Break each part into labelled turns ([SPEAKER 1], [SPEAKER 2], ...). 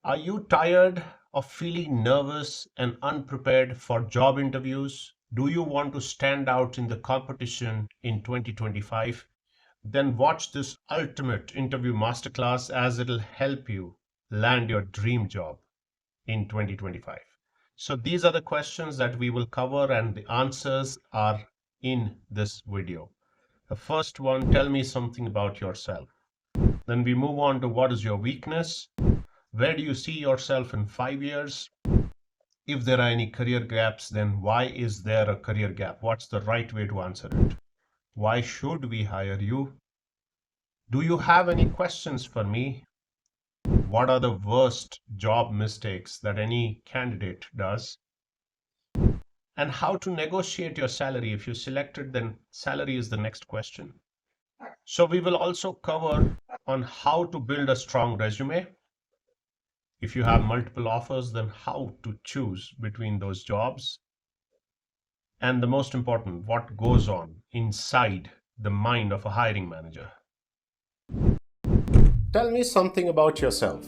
[SPEAKER 1] Are you tired of feeling nervous and unprepared for job interviews? Do you want to stand out in the competition in 2025? Then watch this ultimate interview masterclass as it'll help you land your dream job in 2025. So these are the questions that we will cover and the answers are in this video. The first one, tell me something about yourself. Then we move on to what is your weakness? Where do you see yourself in 5 years? If there are any career gaps, then why is there a career gap? What's the right way to answer it? Why should we hire you? Do you have any questions for me? What are the worst job mistakes that any candidate does? And how to negotiate your salary. If you're selected, then salary is the next question. So we will also cover on how to build a strong resume. If you have multiple offers, then how to choose between those jobs. And the most important, what goes on inside the mind of a hiring manager. Tell me something about yourself.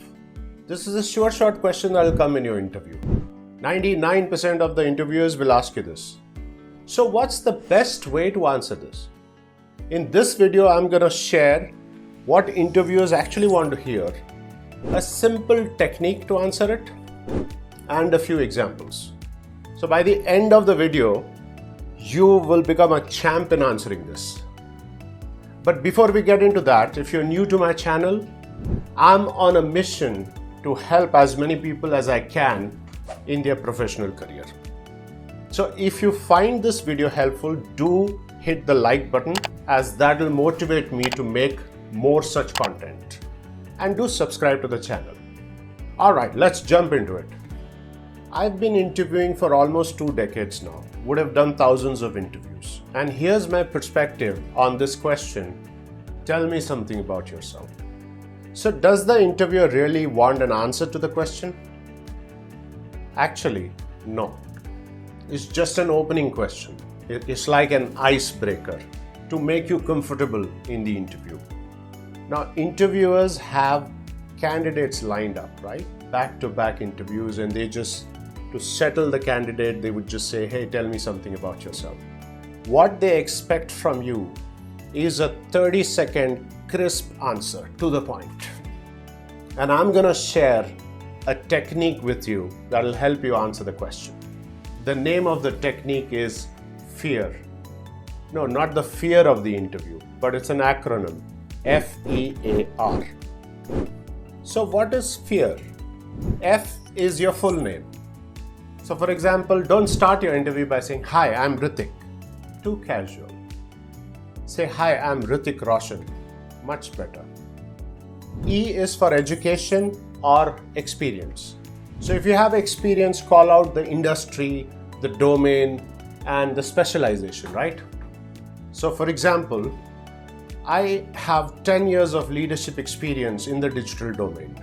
[SPEAKER 1] This is a sure shot question that will come in your interview. 99% of the interviewers will ask you this. So what's the best way to answer this? In this video, I'm going to share what interviewers actually want to hear, a simple technique to answer it, and a few examples. So by the end of the video, you will become a champ in answering this. But before we get into that, if you're new to my channel, I'm on a mission to help as many people as I can in their professional career. So if you find this video helpful, do hit the like button, as that will motivate me to make more such content. And do subscribe to the channel. Alright, let's jump into it. I've been interviewing for almost 2 decades now, would have done thousands of interviews. And here's my perspective on this question. Tell me something about yourself. So does the interviewer really want an answer to the question? Actually, no. It's just an opening question. It's like an icebreaker to make you comfortable in the interview. Now, interviewers have candidates lined up, right? Back-to-back interviews, and they just, to settle the candidate, they would just say, hey, tell me something about yourself. What they expect from you is a 30-second crisp answer to the point. And I'm gonna share a technique with you that will help you answer the question. The name of the technique is FEAR. No, not the fear of the interview, but it's an acronym, FEAR. So what is fear? F is your full name. So for example, don't start your interview by saying, hi, I'm Ritik. Too casual. Say, hi, I'm Ritik Roshan. Much better. E is for education or experience. So if you have experience, call out the industry, the domain, and the specialization, right? So for example, I have 10 years of leadership experience in the digital domain.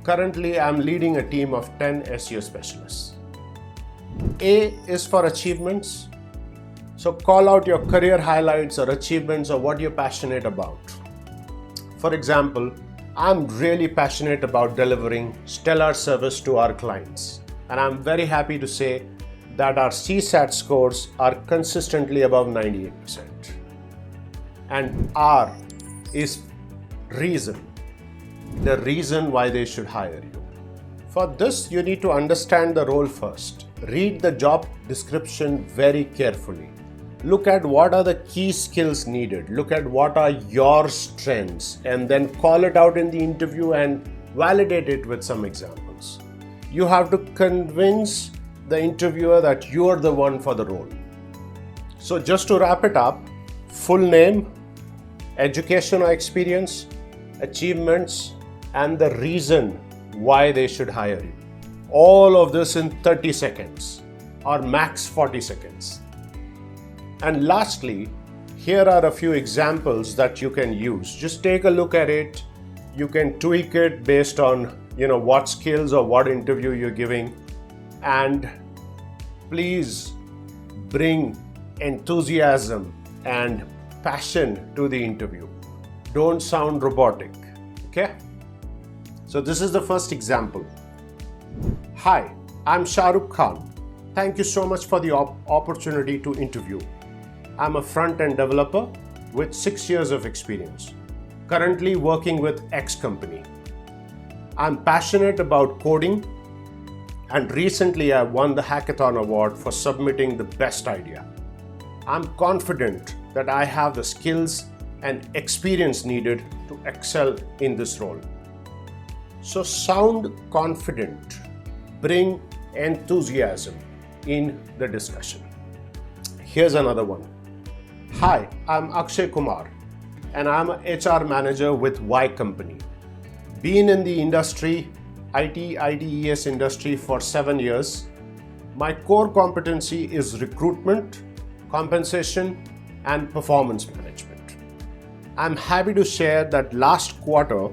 [SPEAKER 1] Currently, I'm leading a team of 10 SEO specialists. A is for achievements. So call out your career highlights or achievements or what you're passionate about. For example, I'm really passionate about delivering stellar service to our clients. And I'm very happy to say that our CSAT scores are consistently above 98%. And R is reason, the reason why they should hire you. For this, you need to understand the role first. Read the job description very carefully. Look at what are the key skills needed. Look at what are your strengths, and then call it out in the interview and validate it with some examples. You have to convince the interviewer that you are the one for the role. So just to wrap it up, full name, education or experience, achievements, and the reason why they should hire you. All of this in 30 seconds or max 40 seconds. And lastly, here are a few examples that you can use. Just take a look at it. You can tweak it based on, what skills or what interview you're giving. And please bring enthusiasm and passion to the interview. Don't sound robotic, okay? So So this is the first example. Hi, I'm Shah Rukh Khan. Thank you so much for the opportunity to interview. I'm a front-end developer with 6 years of experience, currently working with X company. I'm passionate about coding, and recently I won the Hackathon Award for submitting the best idea. I'm confident that I have the skills and experience needed to excel in this role. So sound confident, bring enthusiasm in the discussion. Here's another one. Hi, I'm Akshay Kumar and I'm an HR manager with Y company. Been in the industry, ITES industry for 7 years. My core competency is recruitment, compensation, and performance management. I'm happy to share that last quarter,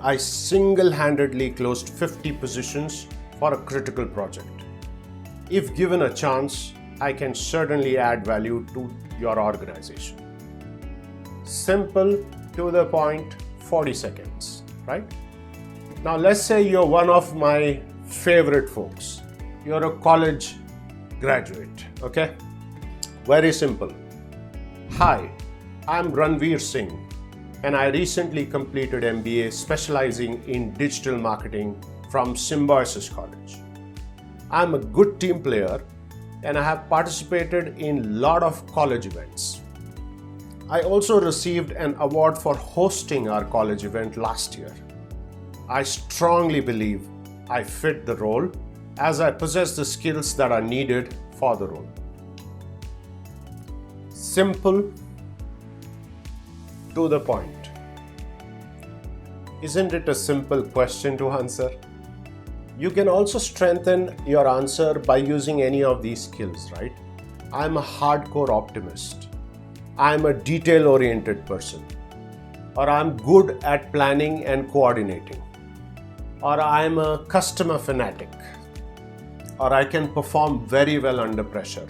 [SPEAKER 1] I single-handedly closed 50 positions for a critical project. If given a chance, I can certainly add value to your organization. Simple, to the point, 40 seconds, right? Now let's say you're one of my favorite folks. You're a college graduate, okay? Very simple. Hi, I'm Ranveer Singh and I recently completed MBA specializing in digital marketing from Symbiosis College. I'm a good team player and I have participated in a lot of college events. I also received an award for hosting our college event last year. I strongly believe I fit the role as I possess the skills that are needed for the role. Simple, to the point. Isn't it a simple question to answer? You can also strengthen your answer by using any of these skills, right? I'm a hardcore optimist. I'm a detail-oriented person. Or I'm good at planning and coordinating. Or I'm a customer fanatic. Or I can perform very well under pressure.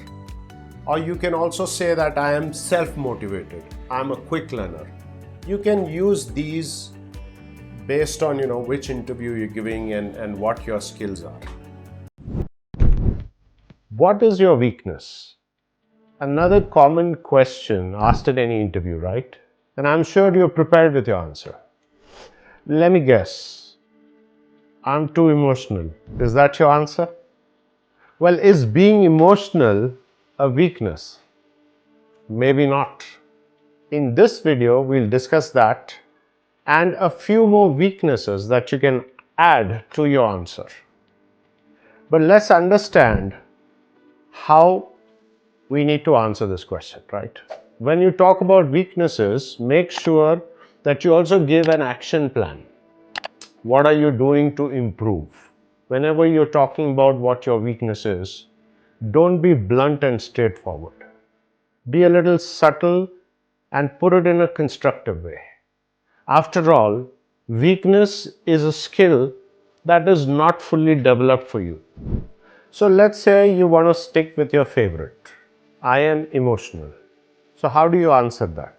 [SPEAKER 1] Or you can also say that I am self-motivated. I'm a quick learner. You can use these based on which interview you're giving and what your skills are. What is your weakness? Another common question asked at any interview, right? And I'm sure you're prepared with your answer. Let me guess. I'm too emotional. Is that your answer? Well, is being emotional a weakness? Maybe not. In this video, we'll discuss that and a few more weaknesses that you can add to your answer. But let's understand how we need to answer this question, right? When you talk about weaknesses, make sure that you also give an action plan. What are you doing to improve? Whenever you're talking about what your weakness is, don't be blunt and straightforward. Be a little subtle and put it in a constructive way. After all, weakness is a skill that is not fully developed for you. So let's say you want to stick with your favorite. I am emotional. So how do you answer that?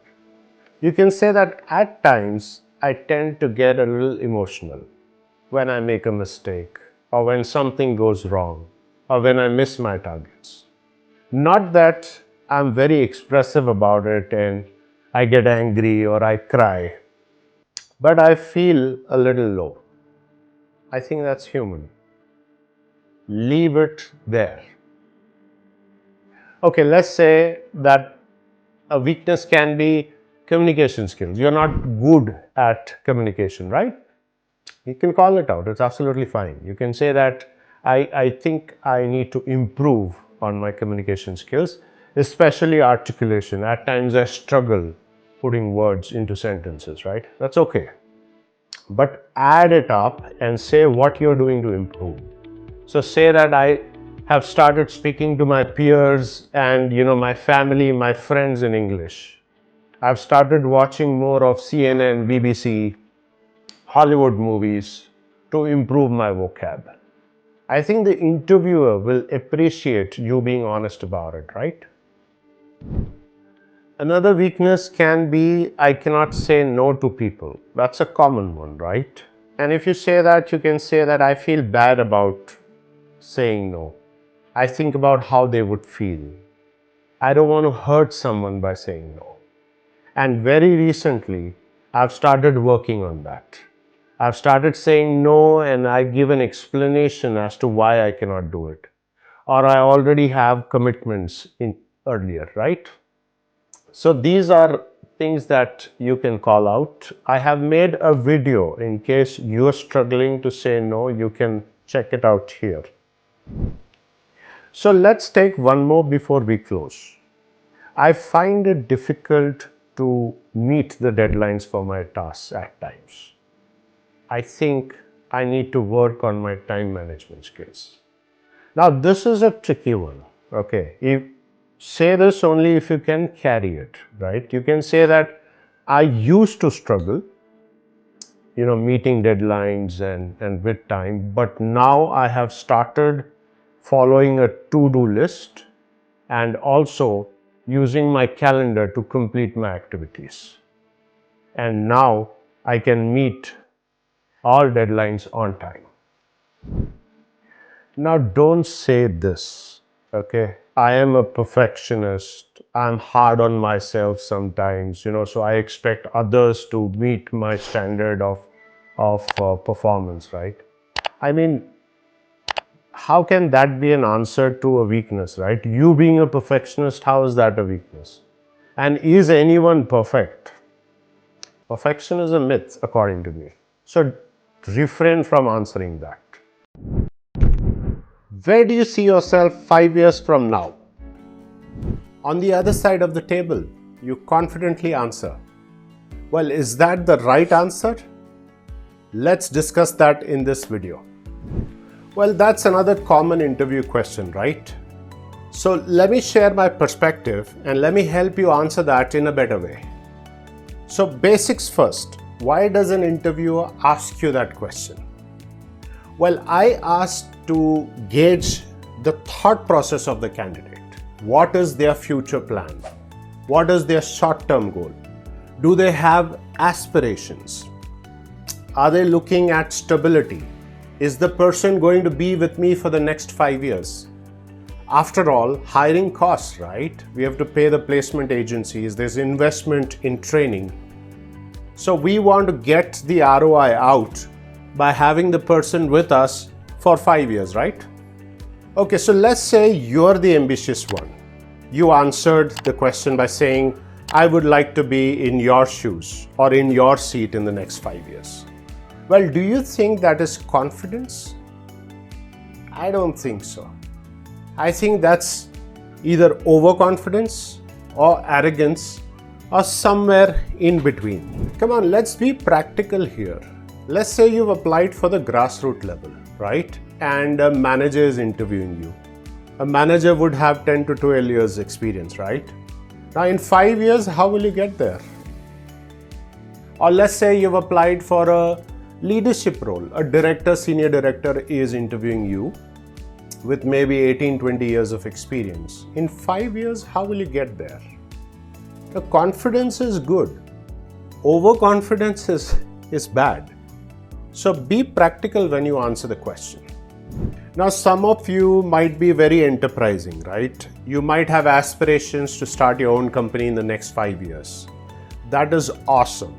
[SPEAKER 1] You can say that at times I tend to get a little emotional when I make a mistake or when something goes wrong or when I miss my targets. Not that I'm very expressive about it and I get angry or I cry, but I feel a little low. I think that's human. Leave it there. Okay, let's say that a weakness can be communication skills. You're not good at communication, right? You can call it out. It's absolutely fine. You can say that I think I need to improve on my communication skills, especially articulation. At times I struggle putting words into sentences, right? That's okay. But add it up and say what you're doing to improve. So say that I have started speaking to my peers and my family, my friends in English. I've started watching more of CNN, BBC, Hollywood movies to improve my vocab. I think the interviewer will appreciate you being honest about it, right? Another weakness can be I cannot say no to people. That's a common one, right? And if you say that, you can say that I feel bad about saying no. I think about how they would feel. I don't want to hurt someone by saying no. And very recently, I've started working on that. I've started saying no and I give an explanation as to why I cannot do it. Or I already have commitments in earlier, right? So these are things that you can call out. I have made a video in case you're struggling to say no, you can check it out here. So let's take one more before we close. I find it difficult to meet the deadlines for my tasks at times. I think I need to work on my time management skills. Now, this is a tricky one. Okay, you say this only if you can carry it, right? You can say that I used to struggle, meeting deadlines and with time, but now I have started following a to-do list and also using my calendar to complete my activities. And now I can meet all deadlines on time. Now, don't say this, okay? I am a perfectionist. I'm hard on myself sometimes, so I expect others to meet my standard of performance, right? I mean, how can that be an answer to a weakness, right? You being a perfectionist, how is that a weakness? And is anyone perfect? Perfection is a myth, according to me. So refrain from answering that. Where do you see yourself 5 years from now? On the other side of the table, you confidently answer, well, is that the right answer? Let's discuss that in this video. Well, that's another common interview question, right? So let me share my perspective and let me help you answer that in a better way. So basics first, why does an interviewer ask you that question? Well, I asked to gauge the thought process of the candidate. What is their future plan? What is their short-term goal? Do they have aspirations? Are they looking at stability? Is the person going to be with me for the next 5 years? After all, hiring costs, right? We have to pay the placement agencies, there's investment in training. So we want to get the ROI out by having the person with us for 5 years, right? Okay, so let's say you're the ambitious one. You answered the question by saying, I would like to be in your shoes or in your seat in the next 5 years. Well, do you think that is confidence? I don't think so. I think that's either overconfidence or arrogance or somewhere in between. Come on, let's be practical here. Let's say you've applied for the grassroots level, right? And a manager is interviewing you. A manager would have 10 to 12 years experience, right? Now in 5 years, how will you get there? Or let's say you've applied for a leadership role. A director, senior director is interviewing you with maybe 18, 20 years of experience. In 5 years, how will you get there? The confidence is good. Overconfidence is bad. So be practical when you answer the question. Now, some of you might be very enterprising, right? You might have aspirations to start your own company in the next 5 years. That is awesome.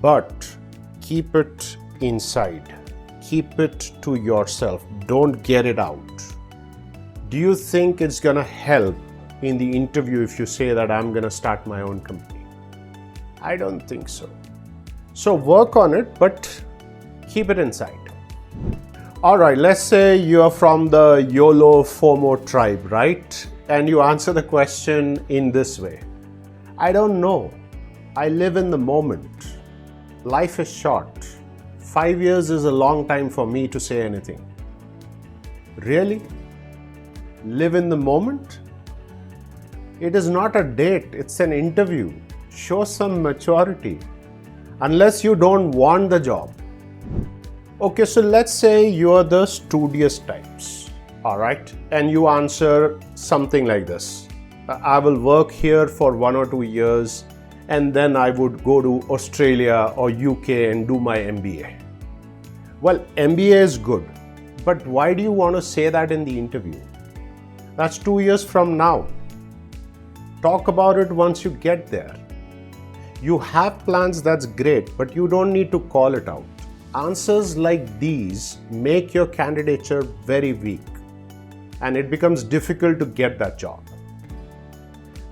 [SPEAKER 1] But keep it inside. Keep it to yourself. Don't get it out. Do you think it's going to help in the interview if you say that I'm going to start my own company? I don't think so. So work on it, but keep it inside. All right, let's say you're from the YOLO FOMO tribe, right? And you answer the question in this way. I don't know. I live in the moment. Life is short. 5 years is a long time for me to say anything. Really? Live in the moment? It is not a date, it's an interview. Show some maturity. Unless you don't want the job. Okay, so let's say you're the studious types, all right? And you answer something like this. I will work here for 1 or 2 years and then I would go to Australia or UK and do my MBA. Well, MBA is good, but why do you want to say that in the interview? That's 2 years from now. Talk about it once you get there. You have plans, that's great, but you don't need to call it out. Answers like these make your candidature very weak, and it becomes difficult to get that job.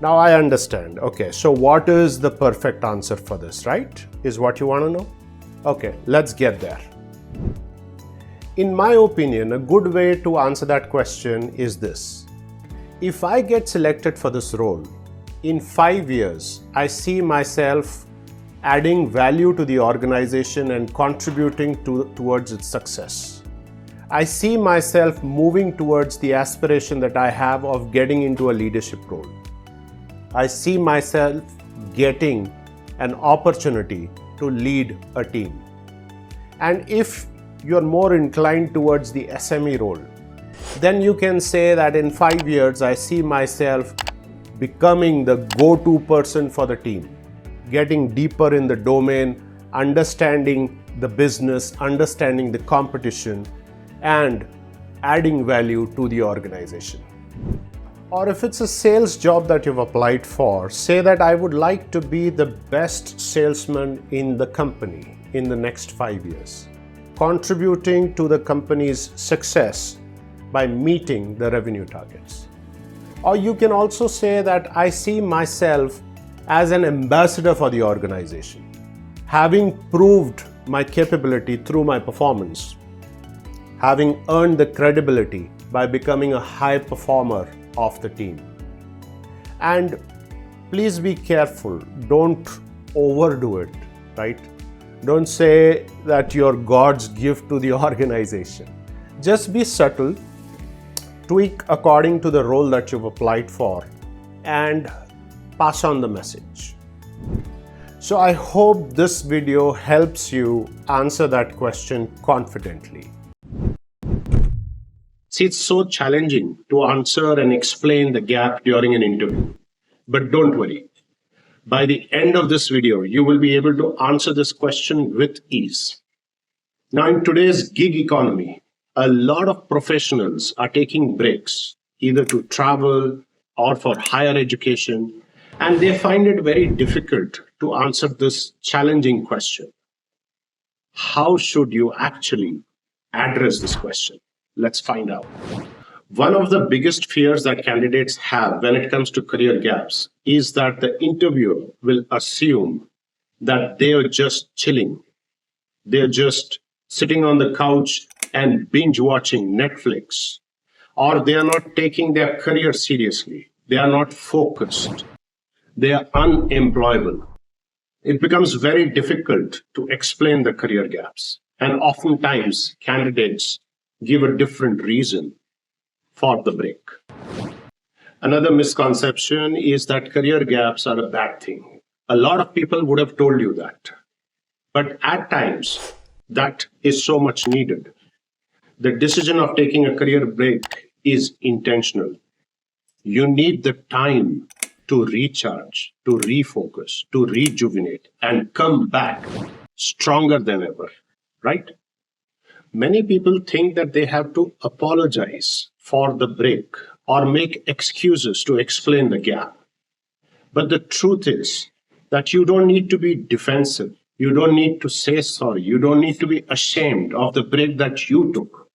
[SPEAKER 1] Now I understand. Okay, so what is the perfect answer for this, right? Is what you want to know? Okay, let's get there. In my opinion, a good way to answer that question is this. If I get selected for this role, in 5 years, I see myself adding value to the organization and contributing towards its success. I see myself moving towards the aspiration that I have of getting into a leadership role. I see myself getting an opportunity to lead a team. And if you're more inclined towards the SME role, then you can say that in 5 years, I see myself becoming the go-to person for the team, getting deeper in the domain, understanding the business, understanding the competition, and adding value to the organization. Or if it's a sales job that you've applied for, say that I would like to be the best salesman in the company in the next 5 years, contributing to the company's success by meeting the revenue targets. Or you can also say that I see myself as an ambassador for the organization, having proved my capability through my performance, having earned the credibility by becoming a high performer of the team. And please be careful, don't overdo it, right? Don't say that you're God's gift to the organization. Just be subtle, tweak according to the role that you've applied for, and pass on the message. So I hope this video helps you answer that question confidently. See, it's so challenging to answer and explain the gap during an interview. But don't worry. By the end of this video, you will be able to answer this question with ease. Now, in today's gig economy, a lot of professionals are taking breaks, either to travel or for higher education, and they find it very difficult to answer this challenging question. How should you actually address this question? Let's find out. One of the biggest fears that candidates have when it comes to career gaps is that the interviewer will assume that they are just chilling. They're just sitting on the couch and binge watching Netflix, or they are not taking their career seriously. They are not focused. They are unemployable. It becomes very difficult to explain the career gaps. And oftentimes candidates give a different reason for the break. Another misconception is that career gaps are a bad thing. A lot of people would have told you that. But at times, that is so much needed. The decision of taking a career break is intentional. You need the time to recharge, to refocus, to rejuvenate, and come back stronger than ever, right? Many people think that they have to apologize for the break or make excuses to explain the gap. But the truth is that you don't need to be defensive. You don't need to say sorry. You don't need to be ashamed of the break that you took.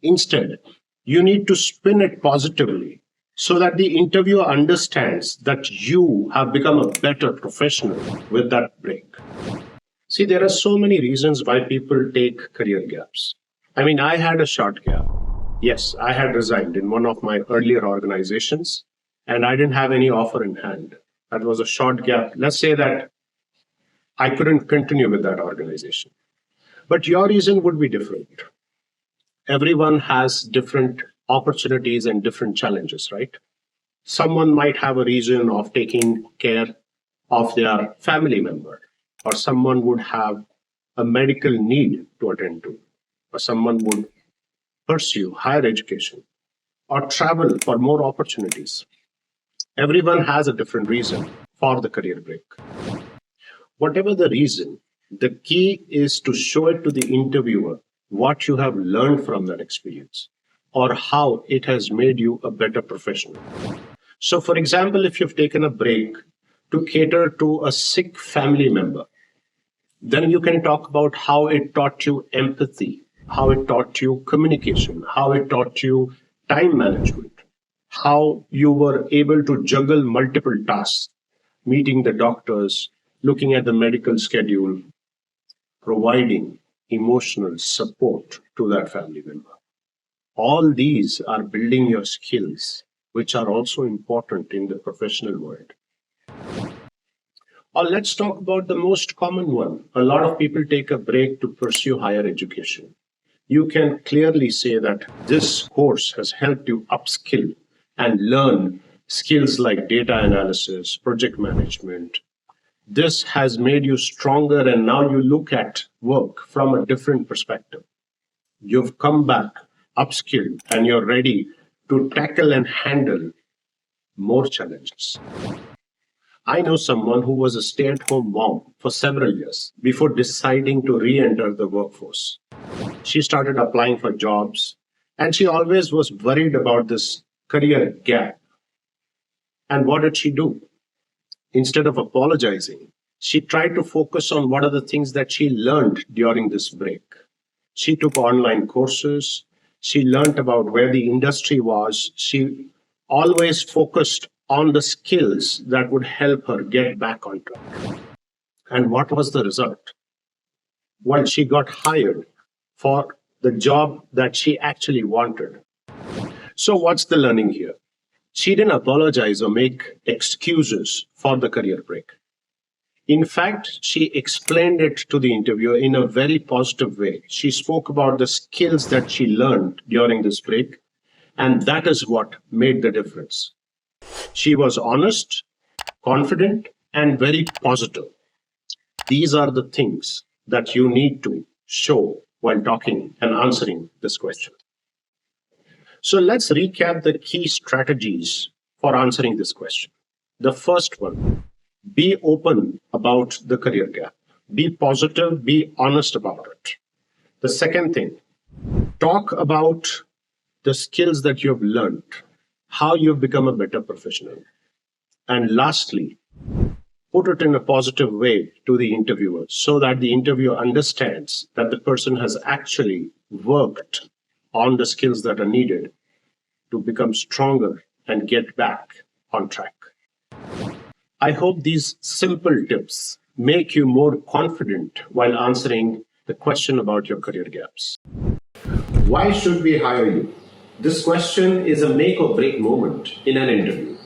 [SPEAKER 1] Instead, you need to spin it positively so that the interviewer understands that you have become a better professional with that break. See, there are so many reasons why people take career gaps. I mean, I had a short gap. Yes, I had resigned in one of my earlier organizations, and I didn't have any offer in hand. That was a short gap. Let's say that I couldn't continue with that organization. But your reason would be different. Everyone has different opportunities and different challenges, right? Someone might have a reason of taking care of their family member, or someone would have a medical need to attend to, or someone would pursue higher education or travel for more opportunities. Everyone has a different reason for the career break. Whatever the reason, the key is to show it to the interviewer what you have learned from that experience, or how it has made you a better professional. So, for example, if you've taken a break to cater to a sick family member, then you can talk about how it taught you empathy, how it taught you communication, how it taught you time management, how you were able to juggle multiple tasks, meeting the doctors, looking at the medical schedule, providing emotional support to that family member. All these are building your skills, which are also important in the professional world. Or let's talk about the most common one. A lot of people take a break to pursue higher education. You can clearly say that this course has helped you upskill and learn skills like data analysis, project management. This has made you stronger, and now you look at work from a different perspective. You've come back upskilled and you're ready to tackle and handle more challenges. I know someone who was a stay-at-home mom for several years before deciding to re-enter the workforce. She started applying for jobs, and she always was worried about this career gap. And what did she do? Instead of apologizing, she tried to focus on what are the things that she learned during this break. She took online courses. She learned about where the industry was. She always focused on the skills that would help her get back on track. And what was the result? Well, she got hired for the job that she actually wanted. So what's the learning here? She didn't apologize or make excuses for the career break. In fact, she explained it to the interviewer in a very positive way. She spoke about the skills that she learned during this break, and that is what made the difference. She was honest, confident, and very positive. These are the things that you need to show while talking and answering this question. So let's recap the key strategies for answering this question. The first one, be open about the career gap. Be positive, be honest about it. The second thing, talk about the skills that you've learned, how you've become a better professional. And lastly, put it in a positive way to the interviewer so that the interviewer understands that the person has actually worked on the skills that are needed to become stronger and get back on track. I hope these simple tips make you more confident while answering the question about your career gaps. Why should we hire you? This question is a make or break moment in an interview.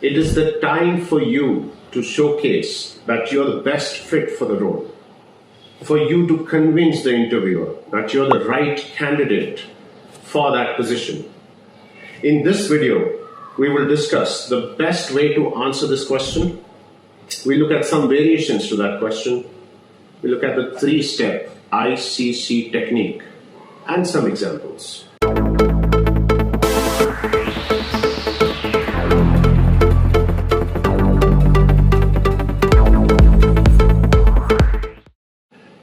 [SPEAKER 1] It is the time for you to showcase that you're the best fit for the role, for you to convince the interviewer that you're the right candidate for that position. In this video, we will discuss the best way to answer this question. We look at some variations to that question. We look at the 3-step ICC technique and some examples.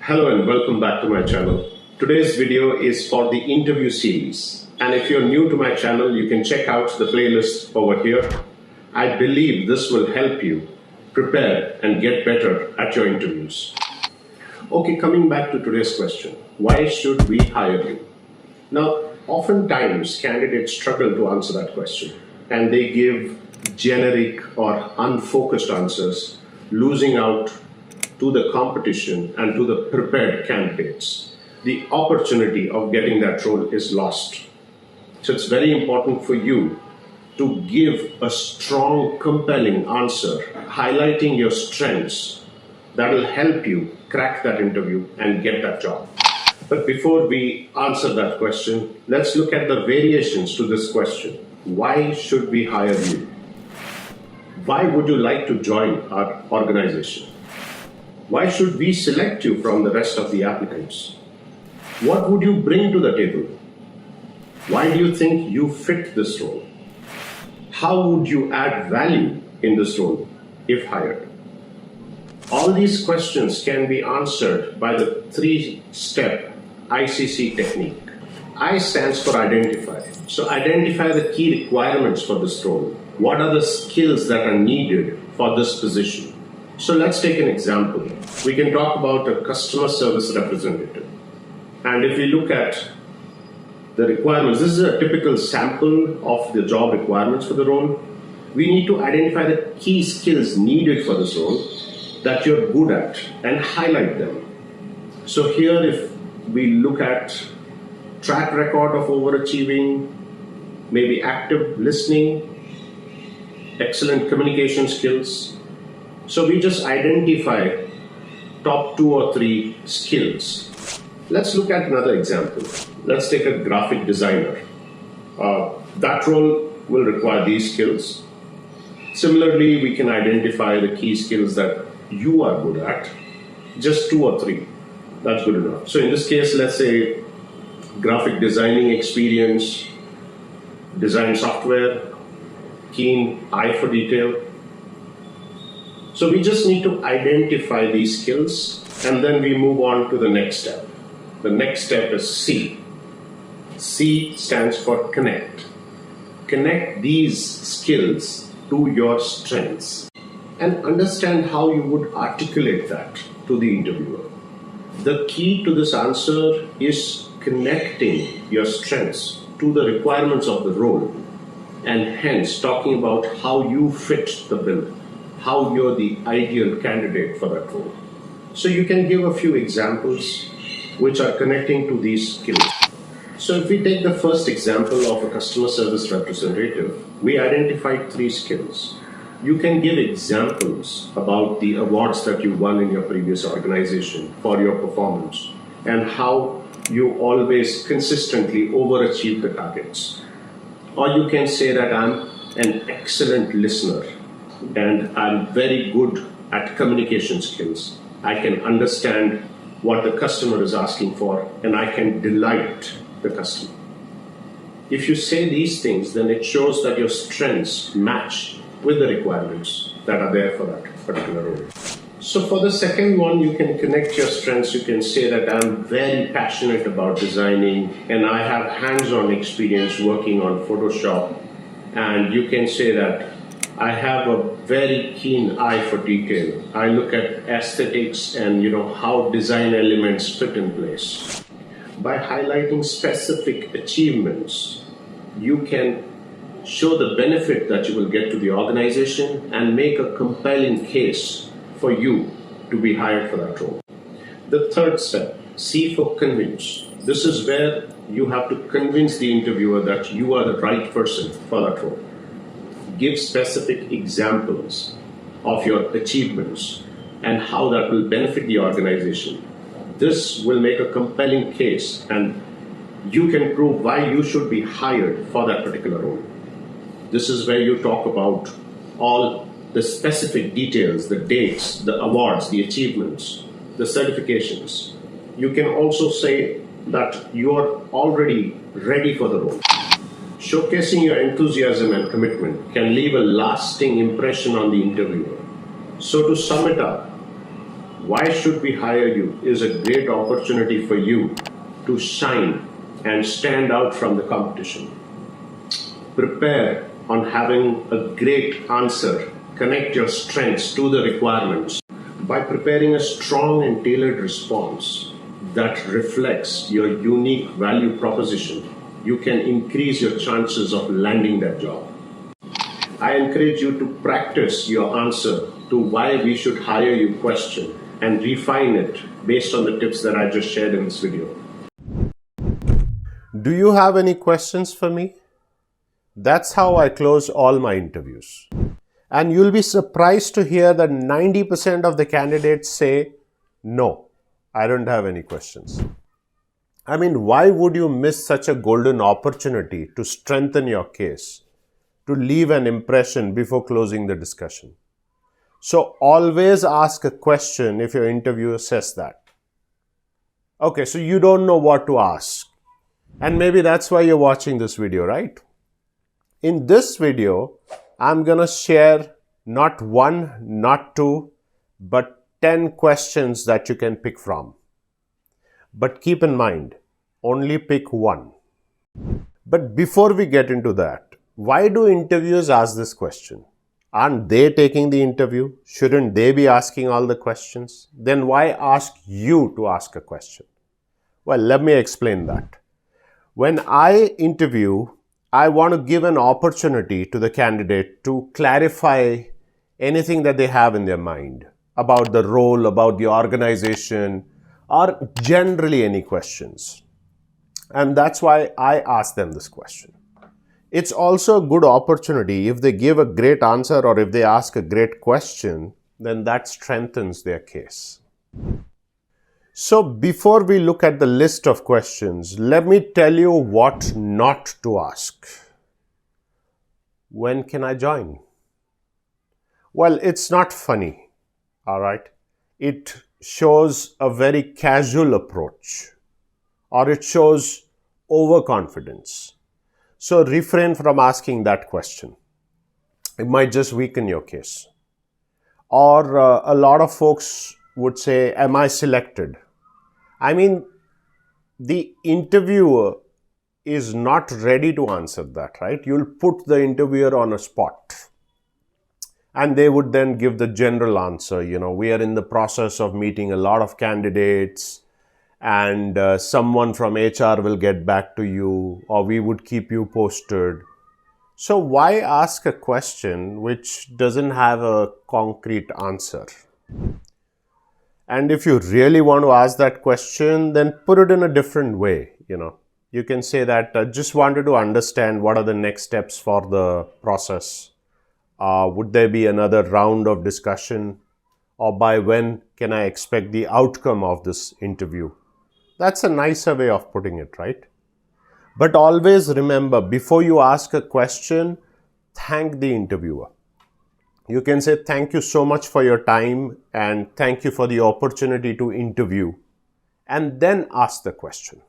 [SPEAKER 1] Hello and welcome back to my channel. Today's video is for the interview series. And if you're new to my channel, you can check out the playlist over here. I believe this will help you prepare and get better at your interviews. Okay, coming back to today's question. Why should we hire you? Now, oftentimes candidates struggle to answer that question and they give generic or unfocused answers, losing out to the competition and to the prepared candidates. The opportunity of getting that role is lost. So it's very important for you to give a strong, compelling answer, highlighting your strengths that will help you crack that interview and get that job. But before we answer that question, let's look at the variations to this question. Why should we hire you? Why would you like to join our organization? Why should we select you from the rest of the applicants? What would you bring to the table? Why do you think you fit this role? How would you add value in this role if hired? All these questions can be answered by the 3-step ICC technique. I stands for identify. So identify the key requirements for this role. What are the skills that are needed for this position? So let's take an example. We can talk about a customer service representative. And if we look at the requirements, this is a typical sample of the job requirements for the role. We need to identify the key skills needed for this role that you're good at and highlight them. So here, if we look at track record of overachieving, maybe active listening, excellent communication skills. So we just identify top 2 or 3 skills. Let's look at another example. Let's take a graphic designer. That role will require these skills. Similarly, we can identify the key skills that you are good at. Just 2 or 3. That's good enough. So in this case, let's say graphic designing experience, design software, keen eye for detail. So we just need to identify these skills and then we move on to the next step. The next step is C. C stands for connect. Connect these skills to your strengths and understand how you would articulate that to the interviewer. The key to this answer is connecting your strengths to the requirements of the role and hence talking about how you fit the bill, how you're the ideal candidate for that role. So you can give a few examples which are connecting to these skills. So if we take the first example of a customer service representative, we identified 3 skills. You can give examples about the awards that you won in your previous organization for your performance and how you always consistently overachieve the targets. Or you can say that I'm an excellent listener and I'm very good at communication skills. I can understand what the customer is asking for and I can delight the customer. If you say these things, then it shows that your strengths match with the requirements that are there for that particular role. So for the second one, you can connect your strengths. You can say that I'm very passionate about designing and I have hands-on experience working on Photoshop. And you can say that I have a very keen eye for detail. I look at aesthetics and how design elements fit in place. By highlighting specific achievements, you can show the benefit that you will get to the organization and make a compelling case for you to be hired for that role. The third step, C for convince. This is where you have to convince the interviewer that you are the right person for that role. Give specific examples of your achievements and how that will benefit the organization. This will make a compelling case and you can prove why you should be hired for that particular role. This is where you talk about all the specific details, the dates, the awards, the achievements, the certifications. You can also say that you are already ready for the role. Showcasing your enthusiasm and commitment can leave a lasting impression on the interviewer. So to sum it up, why should we hire you is a great opportunity for you to shine and stand out from the competition. Prepare on having a great answer. Connect your strengths to the requirements. By preparing a strong and tailored response that reflects your unique value proposition, you can increase your chances of landing that job. I encourage you to practice your answer to why we should hire you question and refine it based on the tips that I just shared in this video. Do you have any questions for me? That's how I close all my interviews. And you'll be surprised to hear that 90% of the candidates say, no, I don't have any questions. I mean, why would you miss such a golden opportunity to strengthen your case, to leave an impression before closing the discussion? So always ask a question if your interviewer says that. Okay, so you don't know what to ask. And maybe that's why you're watching this video, right? In this video, I'm going to share not 1, not 2, but 10 questions that you can pick from. But keep in mind, Only pick one. But before we get into that, why do interviewers ask this question? Aren't they taking the interview? Shouldn't they be asking all the questions? Then why ask you to ask a question? Well, let me explain that. When I interview, I want to give an opportunity to the candidate to clarify anything that they have in their mind about the role, about the organization, or generally any questions. And that's why I ask them this question. It's also a good opportunity if they give a great answer or if they ask a great question, then that strengthens their case. So before we look at the list of questions, let me tell you what not to ask. When can I join? Well, it's not funny, all right? It shows a very casual approach, or it shows overconfidence. So refrain from asking that question. It might just weaken your case. Or a lot of folks would say, am I selected? I mean, the interviewer is not ready to answer that, right? You'll put the interviewer on a spot. And they would then give the general answer, we are in the process of meeting a lot of candidates and someone from HR will get back to you, or we would keep you posted. So why ask a question which doesn't have a concrete answer? And if you really want to ask that question, then put it in a different way. You can say that I just wanted to understand what are the next steps for the process. Would there be another round of discussion? Or by when can I expect the outcome of this interview? That's a nicer way of putting it, right? But always remember, before you ask a question, thank the interviewer. You can say, thank you so much for your time and thank you for the opportunity to interview, and then ask the question.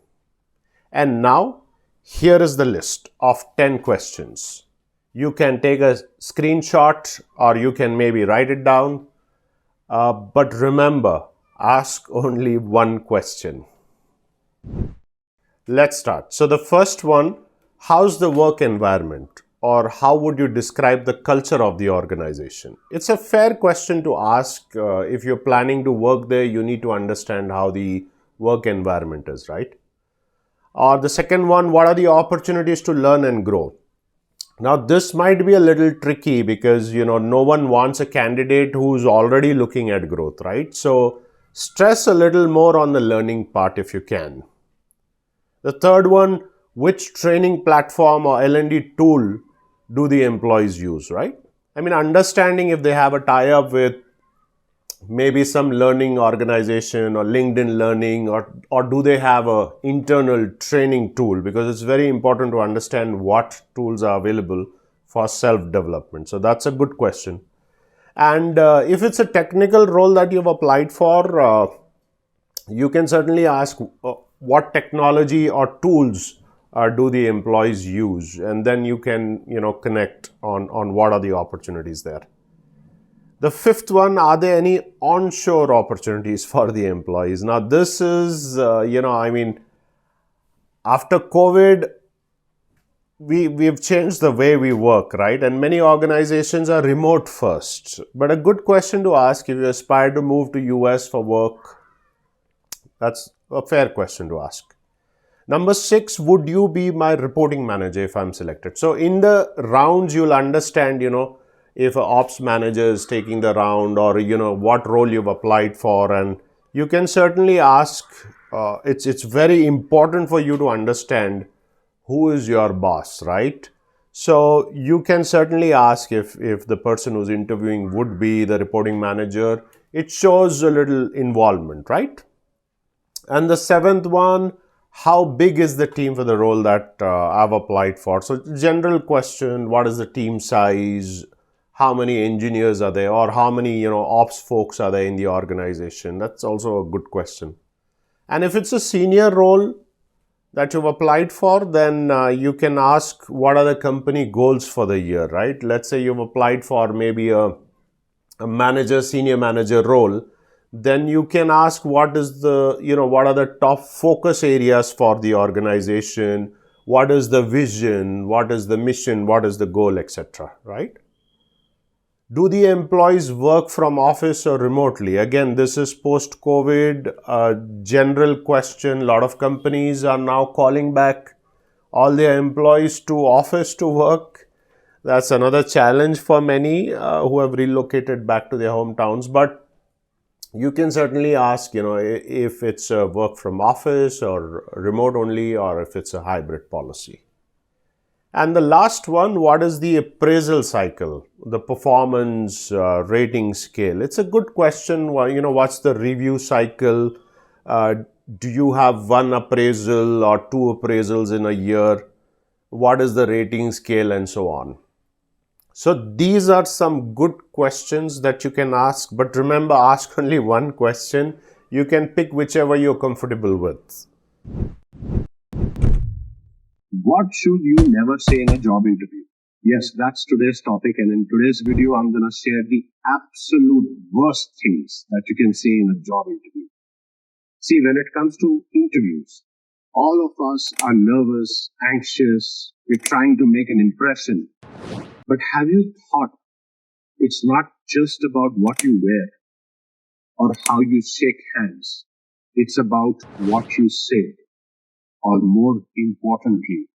[SPEAKER 1] And now, here is the list of 10 questions. You can take a screenshot or you can maybe write it down. But remember, ask only one question. Let's start. So the first one, how's the work environment? Or how would you describe the culture of the organization? It's a fair question to ask. If you're planning to work there, you need to understand how the work environment is, right? Or the second one, what are the opportunities to learn and grow? Now, this might be a little tricky because, no one wants a candidate who's already looking at growth, right? So stress a little more on the learning part if you can. The third one, which training platform or L&D tool do the employees use, right? I mean, understanding if they have a tie-up with maybe some learning organization or LinkedIn Learning, or do they have a internal training tool? Because it's very important to understand what tools are available for self-development. So that's a good question. And if it's a technical role that you've applied for, you can certainly ask what technology or tools do the employees use, and then you can connect on what are the opportunities there. The fifth one, are there any onshore opportunities for the employees? Now this is after COVID, we've changed the way we work, right? And many organizations are remote first. But a good question to ask if you aspire to move to US for work, that's a fair question to ask. Number 6, would you be my reporting manager if I'm selected? So in the rounds, you'll understand, if an ops manager is taking the round, or, what role you've applied for. And you can certainly ask, it's very important for you to understand who is your boss, right? So you can certainly ask if the person who's interviewing would be the reporting manager. It shows a little involvement, right? And the 7th one, how big is the team for the role that I've applied for? So general question, what is the team size? How many engineers are there? Or how many, ops folks are there in the organization? That's also a good question. And if it's a senior role that you've applied for, then you can ask what are the company goals for the year, right? Let's say you've applied for maybe a manager, senior manager role. Then you can ask what are the top focus areas for the organization, what is the vision, what is the mission, what is the goal, etc. Right? Do the employees work from office or remotely? Again, this is post-COVID, a general question. A lot of companies are now calling back all their employees to office to work. That's another challenge for many who have relocated back to their hometowns. But you can certainly ask, if it's a work from office or remote only, or if it's a hybrid policy. And the last one, what is the appraisal cycle, the performance rating scale? It's a good question. What's the review cycle? Do you have one appraisal or two appraisals in a year? What is the rating scale, and so on? So these are some good questions that you can ask, but remember, ask only one question. You can pick whichever you're comfortable with.
[SPEAKER 2] What should you never say in a job interview? Yes, that's today's topic, and in today's video, I'm going to share the absolute worst things that you can say in a job interview. See, when it comes to interviews, all of us are nervous, anxious, we're trying to make an impression. But have you thought it's not just about what you wear or how you shake hands? It's about what you say, or more importantly,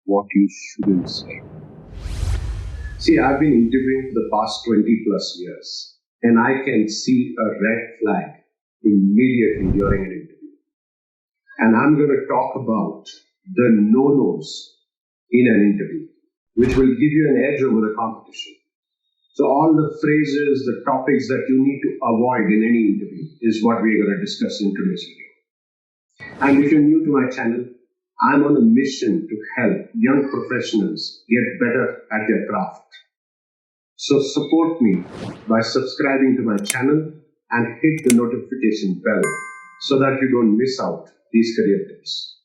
[SPEAKER 2] what you shouldn't say. See, I've been interviewing for the past 20 plus years, and I can see a red flag immediately during an interview. And I'm going to talk about the no-nos in an interview, which will give you an edge over the competition. So all the phrases, the topics that you need to avoid in any interview is what we're going to discuss in today's video. And if you're new to my channel, I'm on a mission to help young professionals get better at their craft. So support me by subscribing to my channel and hit the notification bell so that you don't miss out these career tips.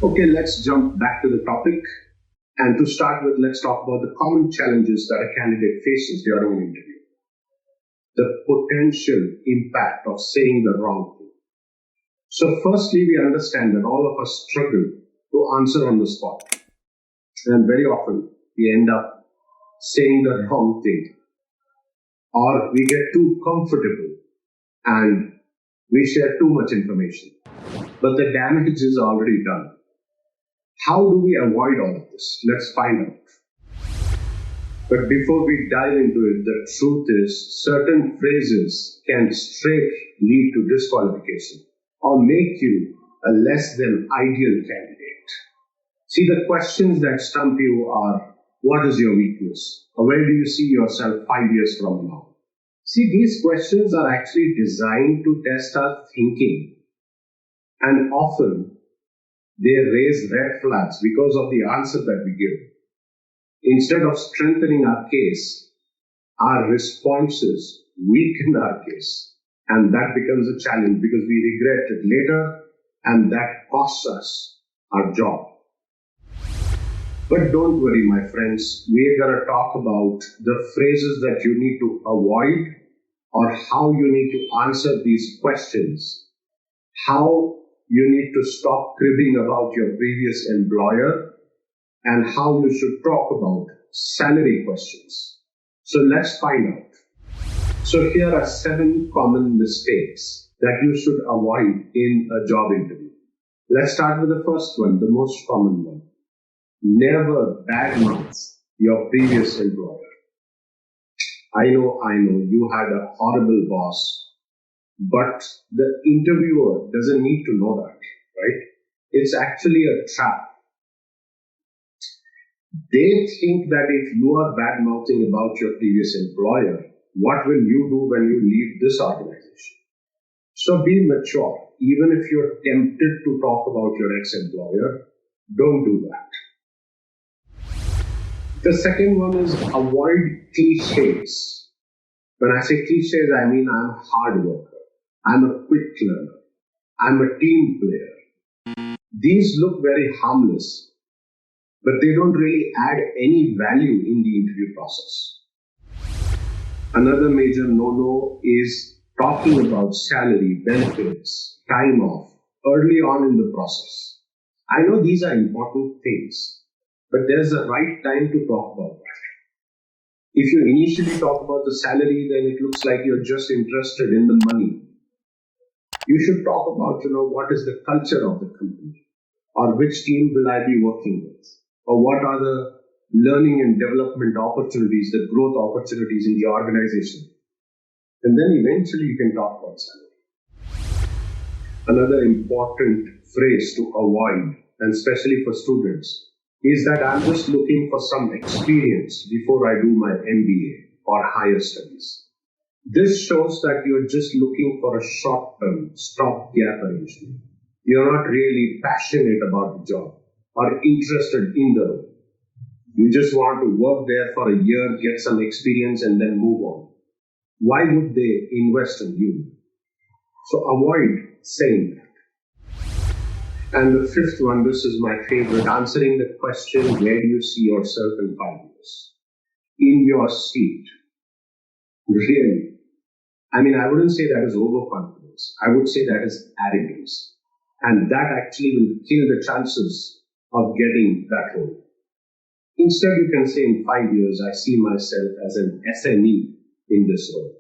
[SPEAKER 2] Okay, let's jump back to the topic. And to start with, let's talk about the common challenges that a candidate faces during an interview. The potential impact of saying the wrong thing. So firstly, we understand that all of us struggle to answer on the spot. And very often, we end up saying the wrong thing. Or we get too comfortable and we share too much information. But the damage is already done. How do we avoid all of this? Let's find out. But before we dive into it, the truth is certain phrases can straight lead to disqualification or make you a less than ideal candidate. See, the questions that stump you are, what is your weakness? Or where do you see yourself 5 years from now? See, these questions are actually designed to test our thinking. And often, they raise red flags because of the answer that we give. Instead of strengthening our case, our responses weaken our case. And that becomes a challenge because we regret it later and that costs us our job. But don't worry, my friends. We're going to talk about the phrases that you need to avoid or how you need to answer these questions. How you need to stop cribbing about your previous employer, and how you should talk about salary questions. So let's find out. So here are 7 common mistakes that you should avoid in a job interview. Let's start with the first one, the most common one. Never badmouth your previous employer. I know, you had a horrible boss. But the interviewer doesn't need to know that, right? It's actually a trap. They think that if you are bad-mouthing about your previous employer, what will you do when you leave this organization? So be mature. Even if you're tempted to talk about your ex-employer, don't do that. The second one is avoid cliches. When I say cliches, I mean I'm a hard worker. I'm a quick learner. I'm a team player. These look very harmless, but they don't really add any value in the interview process. Another major no-no is talking about salary, benefits, time off early on in the process. I know these are important things, but there's a right time to talk about that. If you initially talk about the salary, then it looks like you're just interested in the money. You should talk about, what is the culture of the company, or which team will I be working with, or what are the learning and development opportunities, the growth opportunities in the organization. And then eventually you can talk about salary. Another important phrase to avoid, and especially for students, is that I'm just looking for some experience before I do my MBA or higher studies. This shows that you're just looking for a short-term stopgap arrangement. You're not really passionate about the job or interested in the role. You just want to work there for a year, get some experience, and then move on. Why would they invest in you? So avoid saying that. And the fifth one, this is my favorite, answering the question, where do you see yourself in 5 years? In your seat. Really. I wouldn't say that is overconfidence. I would say that is arrogance. And that actually will kill the chances of getting that role. Instead, you can say in 5 years, I see myself as an SME in this role.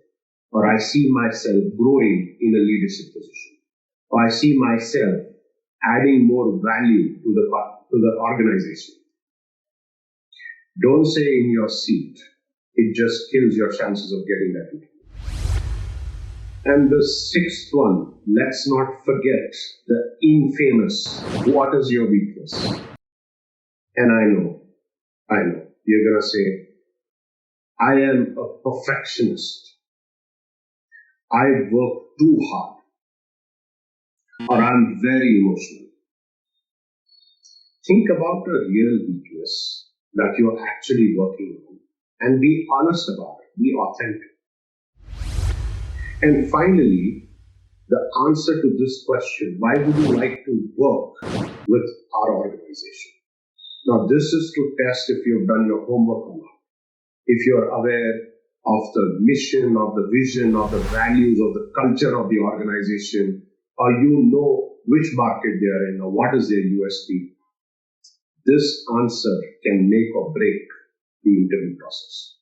[SPEAKER 2] Or I see myself growing in a leadership position. Or I see myself adding more value to the organization. Don't say in your seat. It just kills your chances of getting that interview. And the sixth one, let's not forget the infamous, what is your weakness? And I know, you're going to say, I am a perfectionist. I work too hard. Or I'm very emotional. Think about a real weakness that you're actually working on and be honest about it, be authentic. And finally, the answer to this question, why would you like to work with our organization? Now, this is to test if you've done your homework or not. If you're aware of the mission, of the vision, of the values, of the culture of the organization, or you know which market they are in, or what is their USP. This answer can make or break the interview process.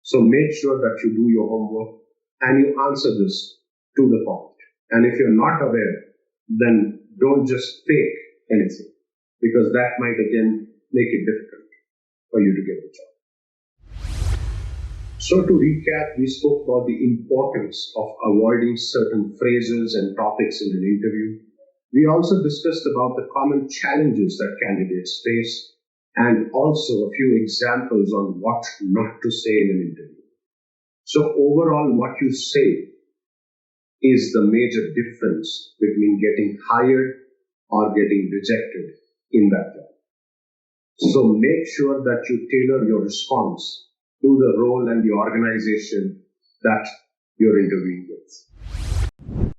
[SPEAKER 2] So make sure that you do your homework and you answer this to the point. And if you're not aware, then don't just fake anything, because that might again make it difficult for you to get the job. So to recap, we spoke about the importance of avoiding certain phrases and topics in an interview. We also discussed about the common challenges that candidates face, and also a few examples on what not to say in an interview. So overall, what you say is the major difference between getting hired or getting rejected in that job. So make sure that you tailor your response to the role and the organization that you're interviewing with.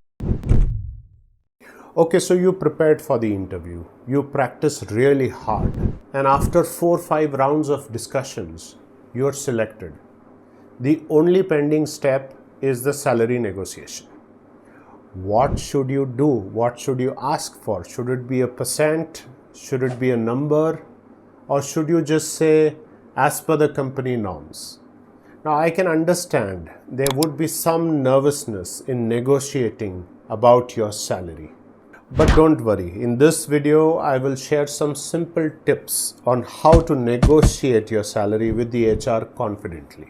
[SPEAKER 1] Okay, so you prepared for the interview. You practiced really hard. And after 4-5 rounds of discussions, you're selected. The only pending step is the salary negotiation. What should you do? What should you ask for? Should it be a percent? Should it be a number? Or should you just say, as per the company norms? Now, I can understand there would be some nervousness in negotiating about your salary. But don't worry, in this video, I will share some simple tips on how to negotiate your salary with the HR confidently.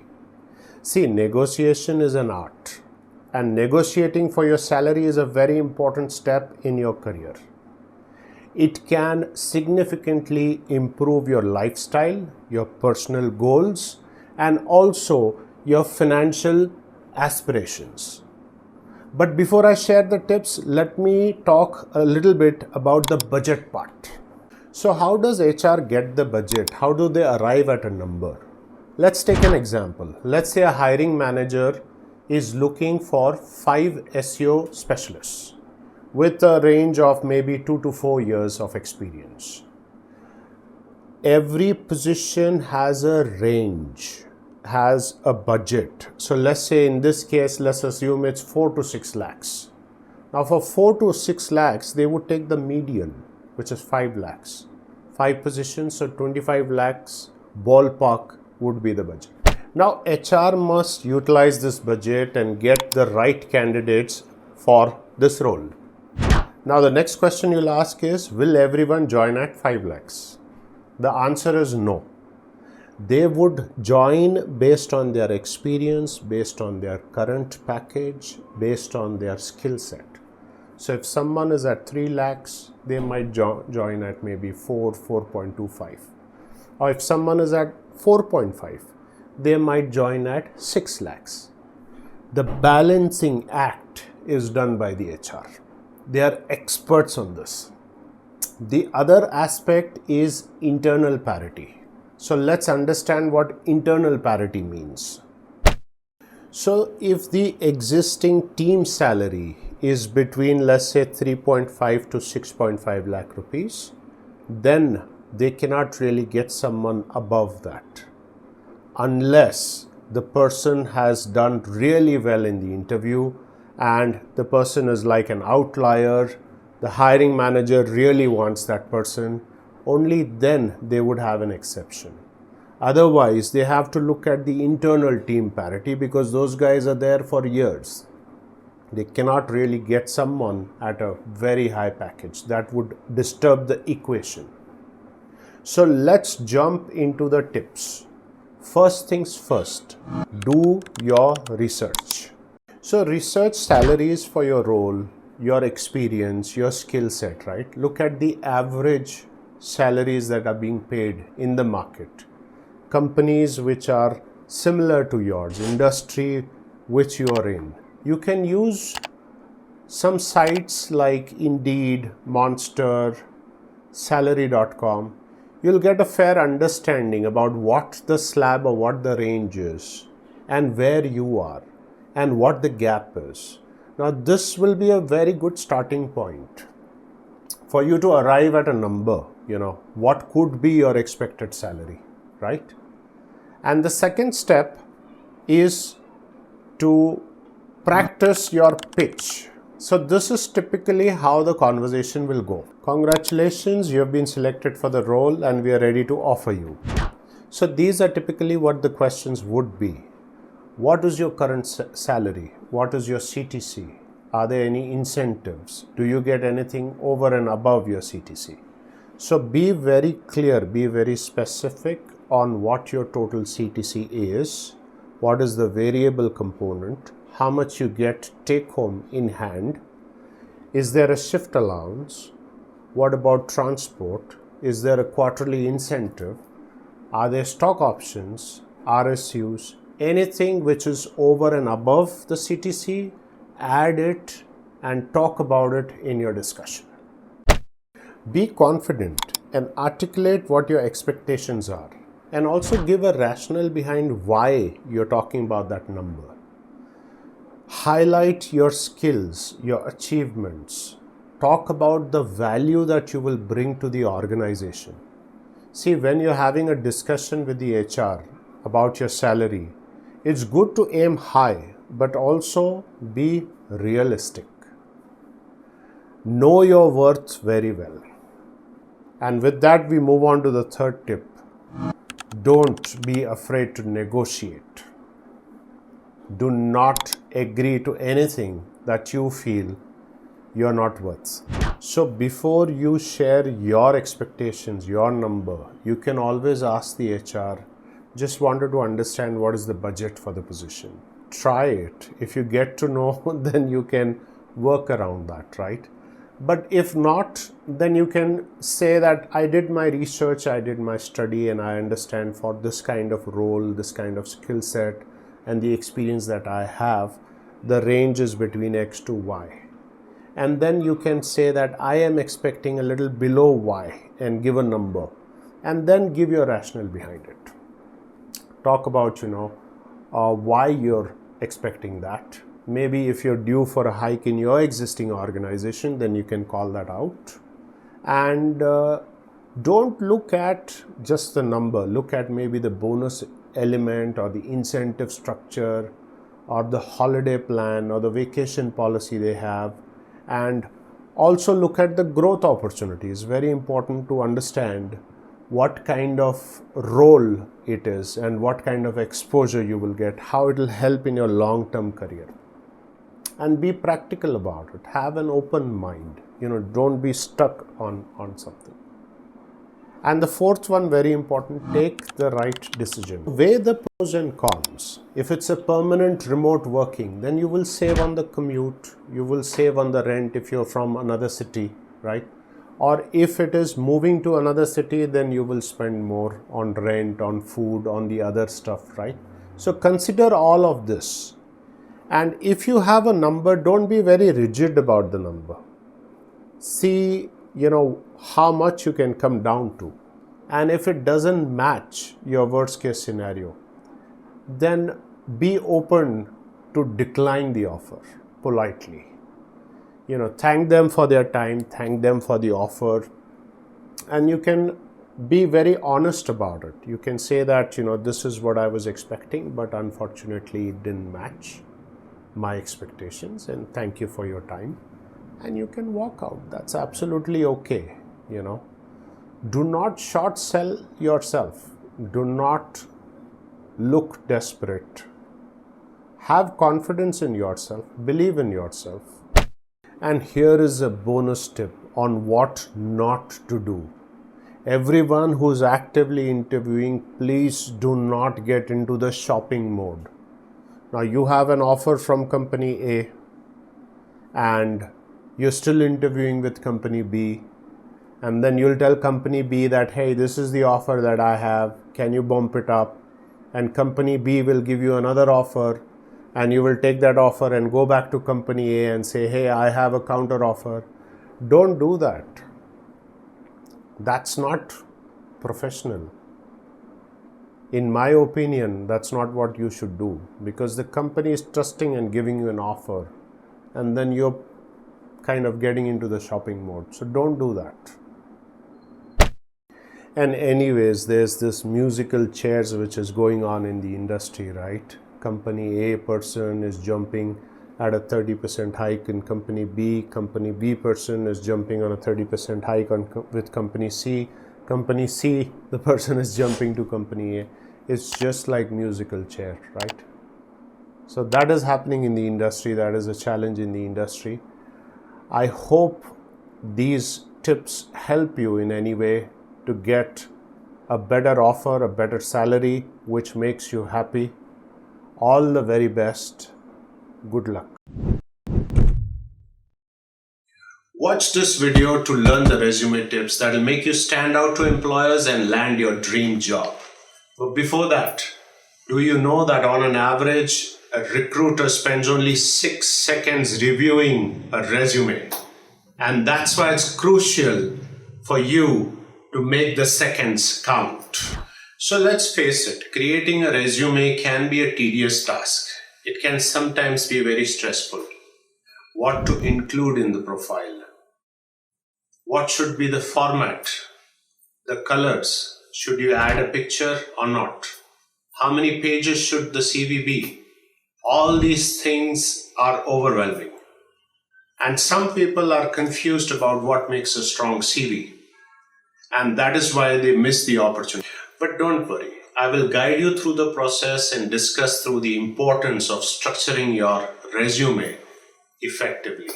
[SPEAKER 1] See, negotiation is an art, and negotiating for your salary is a very important step in your career. It can significantly improve your lifestyle, your personal goals, and also your financial aspirations. But before I share the tips, let me talk a little bit about the budget part. So how does HR get the budget? How do they arrive at a number? Let's take an example. Let's say a hiring manager is looking for 5 SEO specialists with a range of maybe 2 to 4 years of experience. Every position has a range, has a budget. So let's say in this case, let's assume it's 4 to 6 lakhs. Now for 4 to 6 lakhs, they would take the median, which is 5 lakhs. 5 positions, so 25 lakhs ballpark would be the budget. Now HR must utilize this budget and get the right candidates for this role. Now the next question you'll ask is, will everyone join at 5 lakhs? The answer is no. They would join based on their experience, based on their current package, based on their skill set. So if someone is at 3 lakhs, they might join at maybe 4.25. Or if someone is at 4.5, they might join at 6 lakhs. The balancing act is done by the HR. They are experts on this. The other aspect is internal parity. So let's understand what internal parity means. So if the existing team salary is between, let's say, 3.5 to 6.5 lakh rupees, then they cannot really get someone above that unless the person has done really well in the interview and the person is like an outlier, the hiring manager really wants that person, only then they would have an exception. Otherwise, they have to look at the internal team parity because those guys are there for years. They cannot really get someone at a very high package. That would disturb the equation. So let's jump into the tips. First things first, do your research. So research salaries for your role, your experience, your skill set, right? Look at the average salaries that are being paid in the market. Companies which are similar to yours, industry which you are in. You can use some sites like Indeed, Monster, Salary.com. You'll get a fair understanding about what the slab or what the range is and where you are and what the gap is. Now this will be a very good starting point for you to arrive at a number, what could be your expected salary, right? And the second step is to practice your pitch. So this is typically how the conversation will go. Congratulations, you have been selected for the role and we are ready to offer you. So these are typically what the questions would be. What is your current salary? What is your CTC? Are there any incentives? Do you get anything over and above your CTC? So be very clear, be very specific on what your total CTC is, what is the variable component, how much you get take home in hand, is there a shift allowance, what about transport, is there a quarterly incentive, are there stock options, RSUs, anything which is over and above the CTC, add it and talk about it in your discussion. Be confident and articulate what your expectations are and also give a rationale behind why you're talking about that number. Highlight your skills, your achievements. Talk about the value that you will bring to the organization. See, when you're having a discussion with the HR about your salary, it's good to aim high, but also be realistic. Know your worth very well. And with that, we move on to the third tip. Don't be afraid to negotiate. Do not agree to anything that you feel you're not worth. So before you share your expectations, your number, you can always ask the HR, just wanted to understand what is the budget for the position. Try it. If you get to know, then you can work around that, right? But if not, then you can say that I did my research, I did my study, and I understand for this kind of role, this kind of skill set, and the experience that I have, the range is between X to Y. And then you can say that I am expecting a little below Y and give a number, and then give your rationale behind it. Talk about, why you're expecting that. Maybe if you're due for a hike in your existing organization, then you can call that out. And don't look at just the number. Look at maybe the bonus element or the incentive structure or the holiday plan or the vacation policy they have, and also look at the growth opportunities. Very important to understand what kind of role it is and what kind of exposure you will get, how it will help in your long-term career. And be practical about it. Have an open mind. Don't be stuck on something. And the fourth one, very important, take the right decision. Weigh the pros and cons. If it's a permanent remote working, then you will save on the commute, you will save on the rent if you're from another city, right? Or if it is moving to another city, then you will spend more on rent, on food, on the other stuff, right? So consider all of this. And if you have a number, don't be very rigid about the number. See, how much you can come down to. And if it doesn't match your worst case scenario, then be open to decline the offer politely. Thank them for their time, thank them for the offer, and you can be very honest about it. You can say that, this is what I was expecting, but unfortunately it didn't match my expectations, and thank you for your time. And you can walk out. That's absolutely okay. Do not short sell yourself. Do not look desperate. Have confidence in yourself. Believe in yourself. And here is a bonus tip on what not to do. Everyone who's actively interviewing, please do not get into the shopping mode. Now you have an offer from company A and you're still interviewing with company B, and then you'll tell company B that, hey, this is the offer that I have, can you bump it up? And company B will give you another offer, and you will take that offer and go back to company A and say, hey, I have a counter offer. Don't do that. That's not professional. In my opinion, that's not what you should do, because the company is trusting and giving you an offer, and then you're kind of getting into the shopping mode. So don't do that. And anyways, there's this musical chairs which is going on in the industry, right? Company A person is jumping at a 30% hike in company B person is jumping on a 30% hike with company C, the person is jumping to company A. It's just like musical chair, right? So that is happening in the industry. That is a challenge in the industry. I hope these tips help you in any way to get a better offer, a better salary, which makes you happy. All the very best. Good luck. Watch this video to learn the resume tips that will make you stand out to employers and land your dream job. But before that, do you know that on an average, a recruiter spends only 6 seconds reviewing a resume? And that's why it's crucial for you to make the seconds count. So let's face it, creating a resume can be a tedious task. It can sometimes be very stressful. What to include in the profile? What should be the format? The colors? Should you add a picture or not? How many pages should the CV be? All these things are overwhelming. And some people are confused about what makes a strong CV. And that is why they miss the opportunity. But don't worry, I will guide you through the process and discuss through the importance of structuring your resume effectively,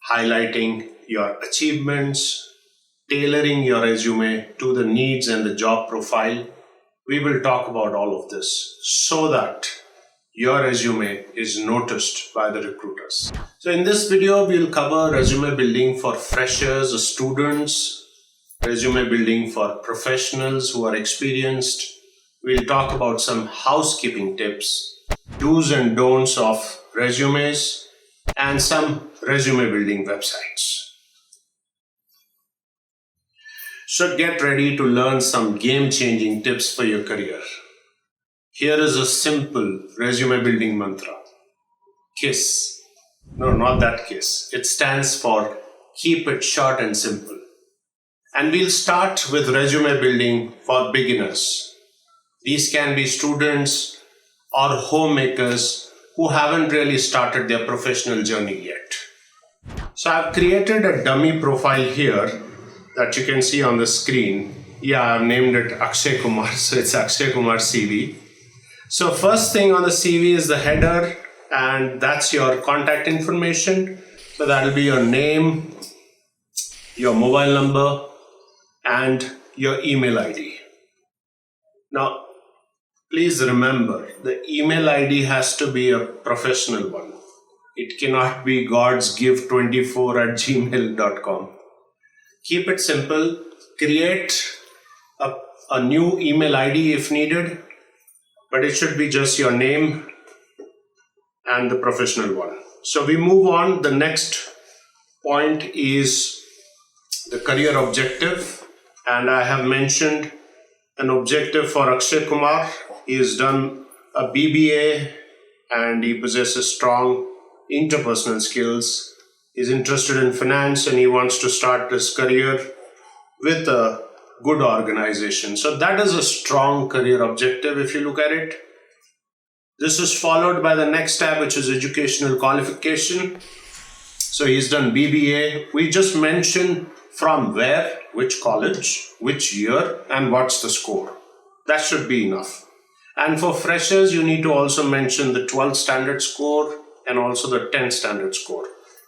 [SPEAKER 1] highlighting your achievements, tailoring your resume to the needs and the job profile. We will talk about all of this so that your resume is noticed by the recruiters. So in this video, we'll cover resume building for freshers or students, resume building for professionals who are experienced. We'll talk about some housekeeping tips, do's and don'ts of resumes, and some resume building websites. So get ready to learn some game-changing tips for your career. Here is a simple resume building mantra. KISS. No, not that KISS. It stands for keep it short and simple. And we'll start with resume building for beginners. These can be students or homemakers who haven't really started their professional journey yet. So I've created a dummy profile here that you can see on the screen. Yeah, I've named it Akshay Kumar, so it's Akshay Kumar CV. So first thing on the CV is the header, and that's your contact information. So that'll be your name, your mobile number, and your email ID. Now, please remember, the email ID has to be a professional one. It cannot be godsgift24@gmail.com. Keep it simple. Create a new email ID if needed, but it should be just your name and the professional one. So we move on. The next point is the career objective, and I have mentioned an objective for Akshay Kumar. He has done a BBA and he possesses strong interpersonal skills. He's interested in finance and he wants to start his career with a good organization. So that is a strong career objective if you look at it. This is followed by the next tab, which is educational qualification. So he's done BBA. We just mentioned from where, which college, which year, and what's the score. That should be enough. And for freshers, you need to also mention the 12th standard score and also the 10th standard score,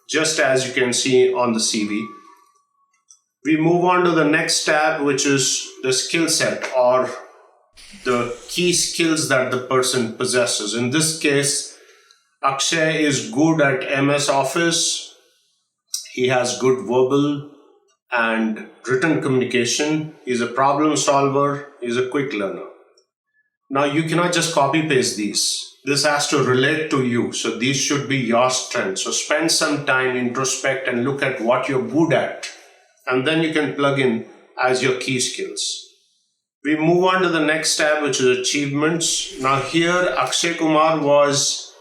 [SPEAKER 1] just as you can see on the CV. We move on to the next tab, which is the skill set or the key skills that the person possesses. In this case, Akshay is good at MS Office. He has good verbal and written communication. He's a problem solver. He's a quick learner. Now, you cannot just copy paste these. This has to relate to you. So these should be your strengths. So spend some time, introspect, and look at what you're good at. And then you can plug in as your key skills. We move on to the next tab, which is achievements. Now here, Akshay Kumar was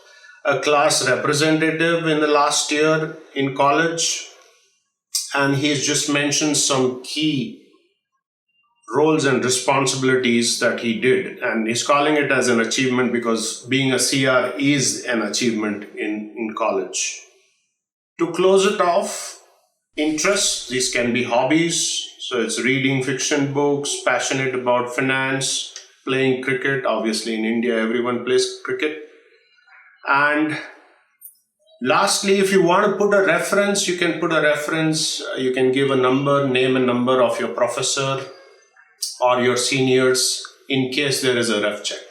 [SPEAKER 1] a class representative in the last year in college. And he's just mentioned some key roles and responsibilities that he did. And he's calling it as an achievement because being a CR is an achievement in college. To close it off, interests, these can be hobbies. So it's reading fiction books, passionate about finance, playing cricket. Obviously in India, everyone plays cricket. And lastly, if you want to put a reference, you can put a reference. You can give a number, name and number of your professor or your seniors in case there is a ref check.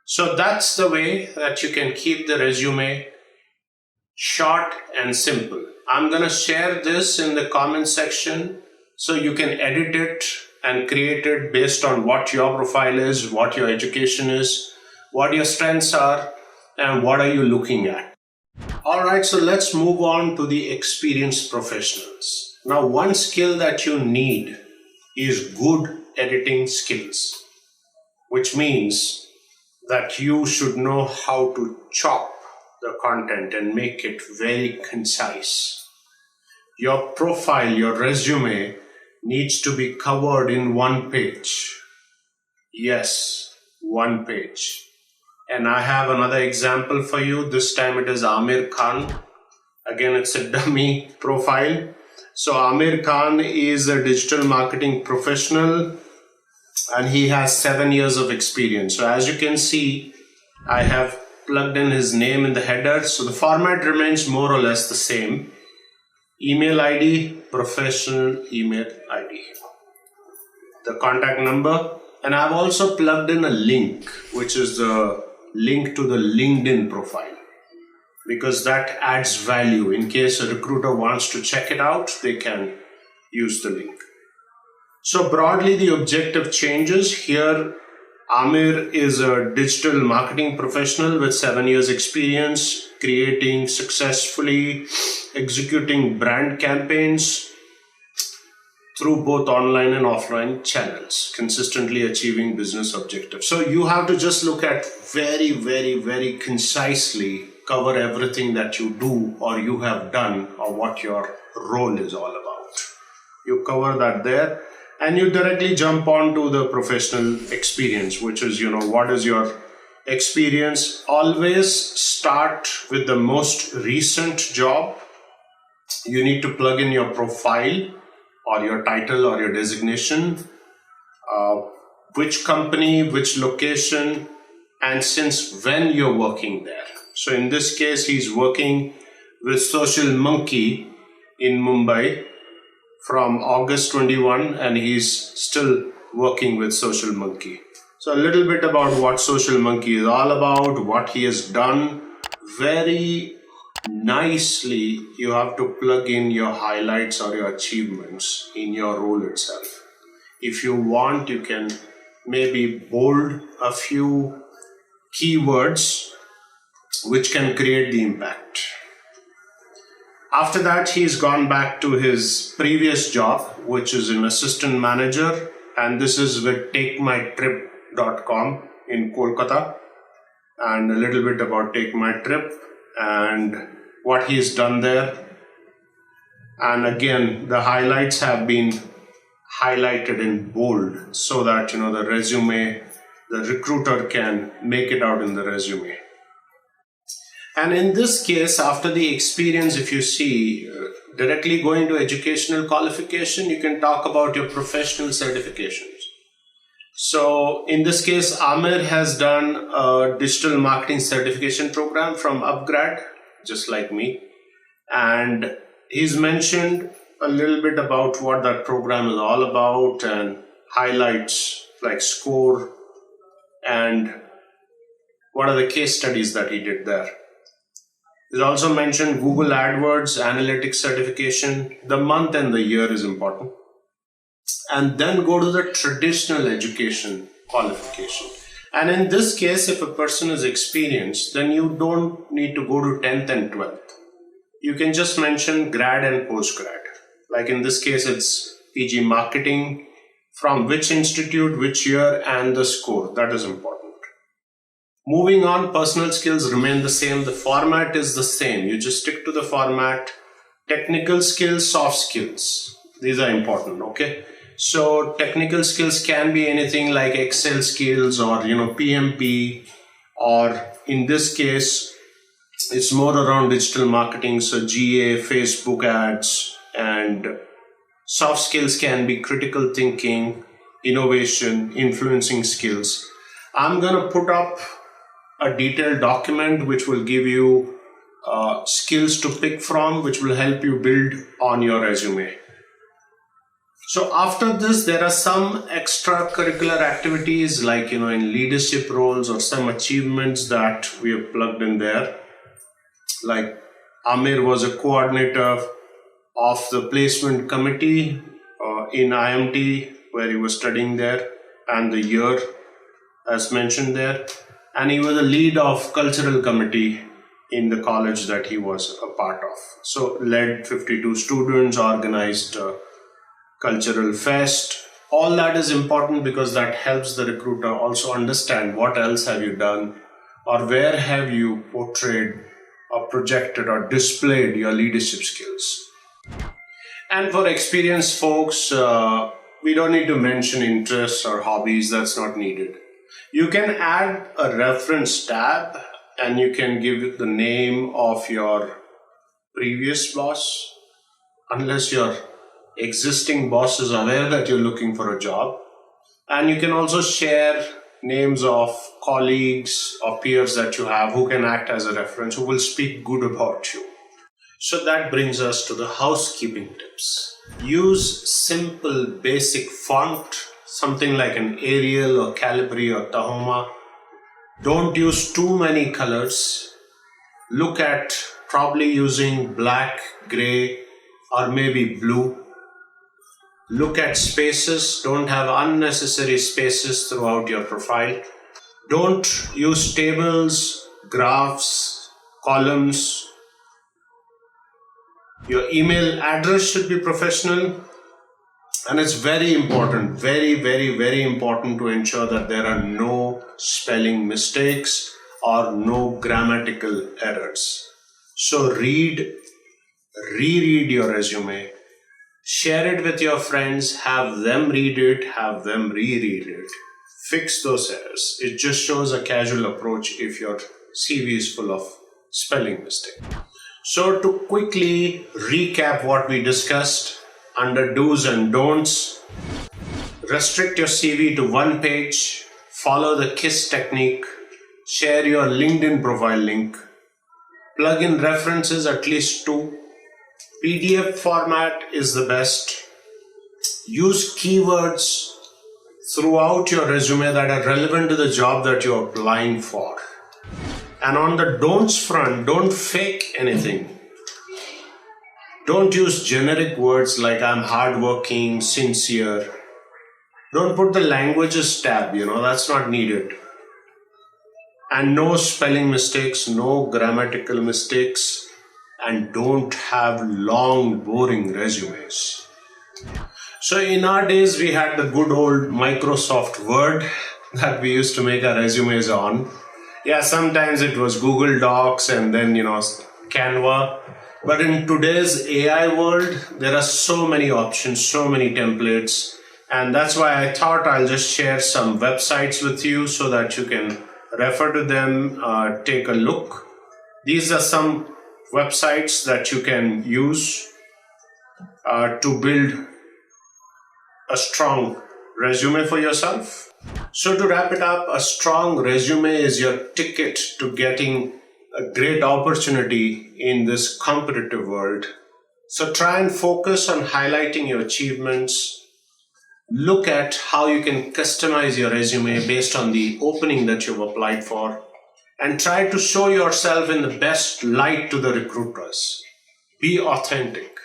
[SPEAKER 1] So that's the way that you can keep the resume short and simple. I'm going to share this in the comment section so you can edit it and create it based on what your profile is, what your education is, what your strengths are, and what are you looking at. All right, so let's move on to the experienced professionals. Now, one skill that you need is good editing skills, which means that you should know how to chop the content and make it very concise. Your profile, your resume needs to be covered in one page. Yes, one page. And I have another example for you. This time it is Amir Khan. Again, it's a dummy profile. So Amir Khan is a digital marketing professional and he has 7 years of experience. So as you can see, I have plugged in his name in the header. So the format remains more or less the same. Email ID, professional email ID. The contact number. And I've also plugged in a link, which is the link to the LinkedIn profile, because that adds value. In case a recruiter wants to check it out, they can use the link. So broadly, the objective changes here. Amir is a digital marketing professional with 7 years experience, creating successfully, executing brand campaigns through both online and offline channels, consistently achieving business objectives. So you have to just look at very concisely cover everything that you do or you have done or what your role is all about. You cover that there. And you directly jump on to the professional experience, which is, what is your experience? Always start with the most recent job. You need to plug in your profile or your title or your designation, which company, which location, and since when you're working there. So in this case, he's working with Social Monkey in Mumbai from August 21, and he's still working with Social Monkey. So a little bit about what Social Monkey is all about, what he has done. Very nicely, you have to plug in your highlights or your achievements in your role itself. If you want, you can maybe bold a few keywords which can create the impact. After that, he's gone back to his previous job, which is an assistant manager, and this is with takemytrip.com in Kolkata. And a little bit about Take My Trip and what he's done there. And again, the highlights have been highlighted in bold so that, the resume, the recruiter can make it out in the resume. And in this case, after the experience, if you see, directly going to educational qualification, you can talk about your professional certifications. So in this case, Amir has done a digital marketing certification program from Upgrad, just like me. And he's mentioned a little bit about what that program is all about and highlights like score and what are the case studies that he did there. He's also mentioned Google AdWords Analytics certification. The month and the year is important. And then go to the traditional education qualification. And in this case, if a person is experienced, then you don't need to go to 10th and 12th. You can just mention grad and postgrad. Like in this case, it's PG Marketing, from which institute, which year, and the score. That is important. Moving on, personal skills remain the same. The format is the same. You just stick to the format. Technical skills, soft skills. These are important, okay? So technical skills can be anything like Excel skills or, PMP, or in this case, it's more around digital marketing. So GA, Facebook ads, and soft skills can be critical thinking, innovation, influencing skills. I'm going to put up a detailed document which will give you skills to pick from, which will help you build on your resume. So after this, there are some extracurricular activities like, in leadership roles or some achievements that we have plugged in there. Like Amir was a coordinator of the placement committee in IMT where he was studying there, and the year as mentioned there. And he was the lead of cultural committee in the college that he was a part of. So led 52 students, organized cultural fest. All that is important because that helps the recruiter also understand what else have you done or where have you portrayed or projected or displayed your leadership skills. And for experienced folks, we don't need to mention interests or hobbies. That's not needed. You can add a reference tab and you can give it the name of your previous boss, unless your existing boss is aware that you're looking for a job. And you can also share names of colleagues or peers that you have who can act as a reference, who will speak good about you. So that brings us to the housekeeping tips. Use simple basic font, something like an Arial or Calibri or Tahoma. Don't use too many colors. Look at probably using black, gray, or maybe blue. Look at spaces. Don't have unnecessary spaces throughout your profile. Don't use tables, graphs, columns. Your email address should be professional. And it's very important, very, very, very important to ensure that there are no spelling mistakes or no grammatical errors. So reread your resume. Share it with your friends, have them read it, have them reread it. Fix those errors. It just shows a casual approach if your CV is full of spelling mistakes. So, to quickly recap what we discussed under do's and don'ts, restrict your CV to one page, follow the KISS technique, share your LinkedIn profile link, plug in references at least two, PDF format is the best, use keywords throughout your resume that are relevant to the job that you're applying for. And on the don'ts front, don't fake anything. Don't use generic words like I'm hardworking, sincere. Don't put the languages tab, that's not needed. And no spelling mistakes, no grammatical mistakes, and don't have long, boring resumes. So in our days, we had the good old Microsoft Word that we used to make our resumes on. Yeah, sometimes it was Google Docs and then, Canva. But in today's AI world, there are so many options, so many templates. And that's why I thought I'll just share some websites with you so that you can refer to them, take a look. These are some websites that you can use to build a strong resume for yourself. So to wrap it up, a strong resume is your ticket to getting a great opportunity in this competitive world. So try and focus on highlighting your achievements. Look at how you can customize your resume based on the opening that you've applied for, and try to show yourself in the best light to the recruiters. Be authentic.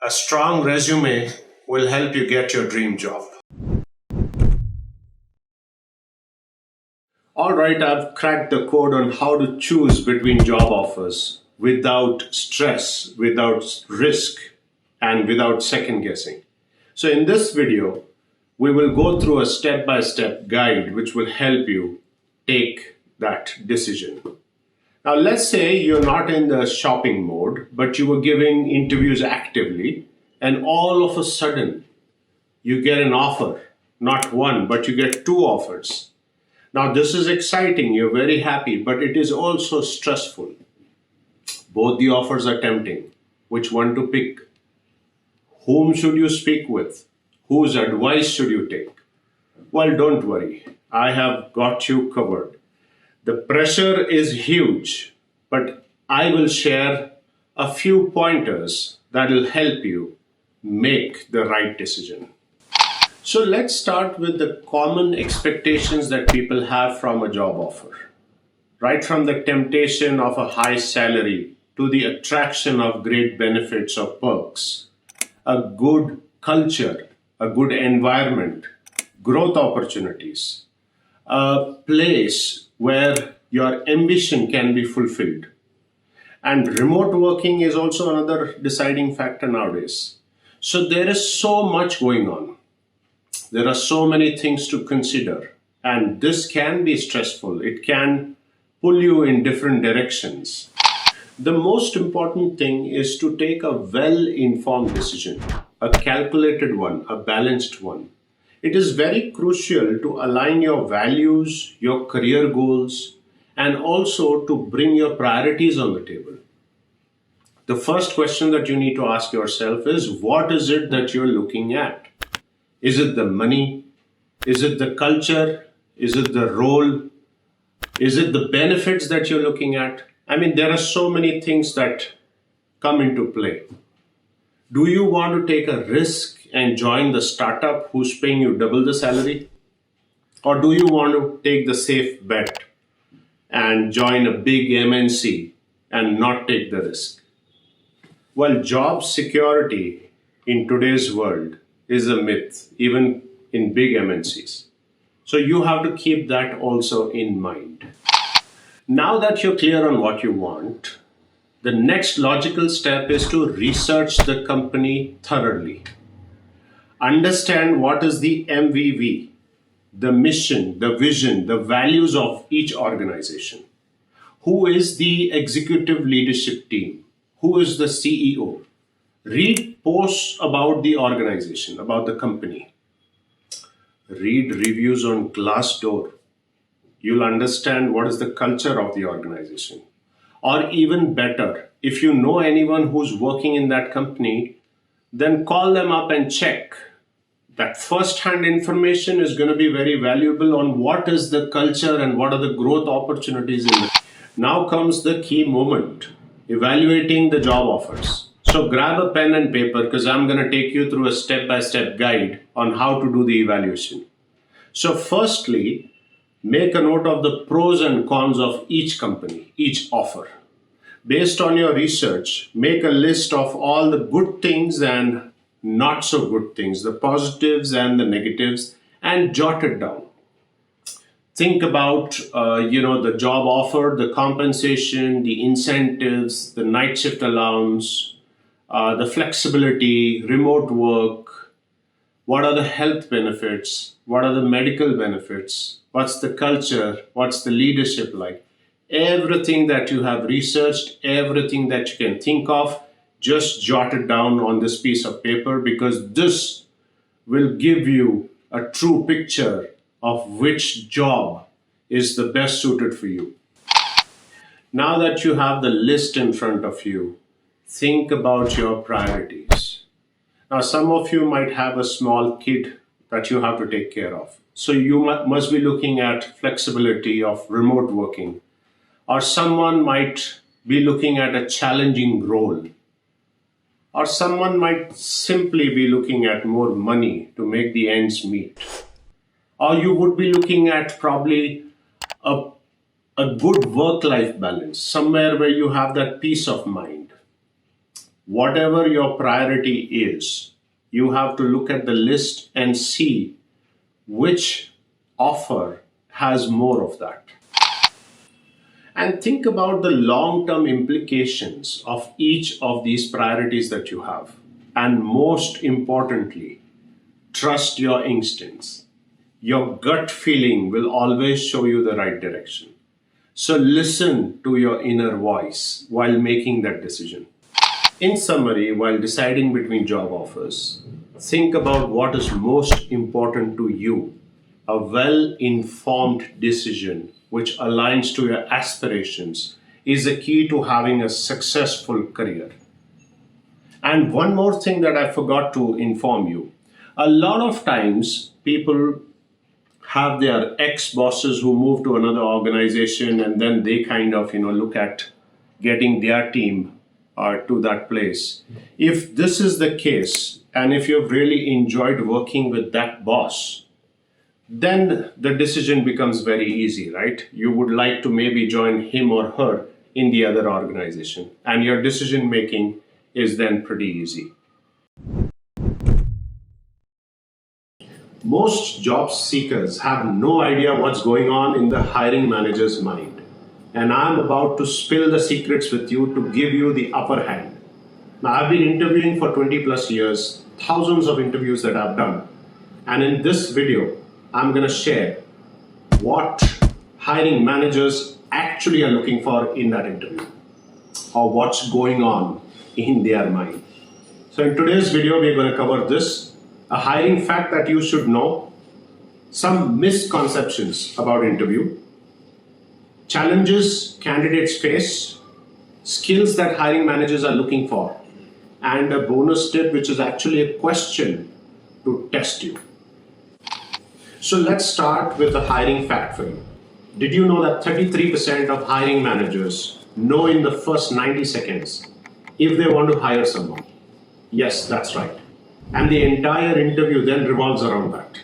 [SPEAKER 1] A strong resume will help you get your dream job. All right, I've cracked the code on how to choose between job offers without stress, without risk, and without second guessing. So in this video, we will go through a step-by-step guide which will help you take that decision. Now, let's say you're not in the shopping mode, but you were giving interviews actively, and all of a sudden, you get an offer, not one, but you get two offers. Now, this is exciting, you're very happy, but it is also stressful. Both the offers are tempting. Which one to pick? Whom should you speak with? Whose advice should you take? Well, don't worry. I have got you covered. The pressure is huge, but I will share a few pointers that will help you make the right decision. So let's start with the common expectations that people have from a job offer. Right from the temptation of a high salary to the attraction of great benefits or perks, a good culture, a good environment, growth opportunities, a place where your ambition can be fulfilled. And remote working is also another deciding factor nowadays. So there is so much going on. There are so many things to consider, and this can be stressful. It can pull you in different directions. The most important thing is to take a well-informed decision, a calculated one, a balanced one. It is very crucial to align your values, your career goals, and also to bring your priorities on the table. The first question that you need to ask yourself is, what is it that you're looking at? Is it the money? Is it the culture? Is it the role? Is it the benefits that you're looking at? I mean, there are so many things that come into play. Do you want to take a risk and join the startup who's paying you double the salary? Or do you want to take the safe bet and join a big MNC and not take the risk? Well, job security in today's world is a myth, even in big MNCs. So you have to keep that also in mind. Now that you're clear on what you want, the next logical step is to research the company thoroughly. Understand what is the MVV, the mission, the vision, the values of each organization. Who is the executive leadership team? Who is the CEO? Read posts about the organization, about the company. Read reviews on Glassdoor. You'll understand what is the culture of the organization. Or even better, if you know anyone who's working in that company, then call them up and check. That first hand information is going to be very valuable on what is the culture and what are the growth opportunities in the. Now comes the key moment, evaluating the job offers. So grab a pen and paper because I'm going to take you through a step by step guide on how to do the evaluation. So firstly, make a note of the pros and cons of each company, each offer. Based on your research, make a list of all the good things and not so good things, the positives and the negatives, and jot it down. Think about the job offer, the compensation, the incentives, the night shift allowance, the flexibility, remote work. What are the health benefits? What are the medical benefits? What's the culture? What's the leadership like? Everything that you have researched, everything that you can think of, just jot it down on this piece of paper because this will give you a true picture of which job is the best suited for you. Now that you have the list in front of you, think about your priorities. Now, some of you might have a small kid that you have to take care of. So you must be looking at flexibility of remote working. Or someone might be looking at a challenging role. Or someone might simply be looking at more money to make the ends meet. Or you would be looking at probably a, a good work-life balance, somewhere where you have that peace of mind. Whatever your priority is, you have to look at the list and see which offer has more of that. And think about the long-term implications of each of these priorities that you have. And most importantly, trust your instincts. Your gut feeling will always show you the right direction. So listen to your inner voice while making that decision. In summary, while deciding between job offers, think about what is most important to you. A well-informed decision which aligns to your aspirations is the key to having a successful career. And one more thing that I forgot to inform you. A lot of times people have their ex-bosses who move to another organization and then they kind of look at getting their team to that place. If this is the case and if you've really enjoyed working with that boss, then the decision becomes very easy, right? You would like to maybe join him or her in the other organization, and your decision making is then pretty easy. Most job seekers have no idea what's going on in the hiring manager's mind. And I'm about to spill the secrets with you to give you the upper hand. Now, I've been interviewing for 20 plus years, thousands of interviews that I've done. And in this video, I'm going to share what hiring managers actually are looking for in that interview or what's going on in their mind. So in today's video, we're going to cover this, a hiring fact that you should know, some misconceptions about interview, challenges candidates face, skills that hiring managers are looking for, and a bonus tip which is actually a question to test you. So let's start with the hiring fact for you. Did you know that 33% of hiring managers know in the first 90 seconds if they want to hire someone? Yes, that's right. And the entire interview then revolves around that.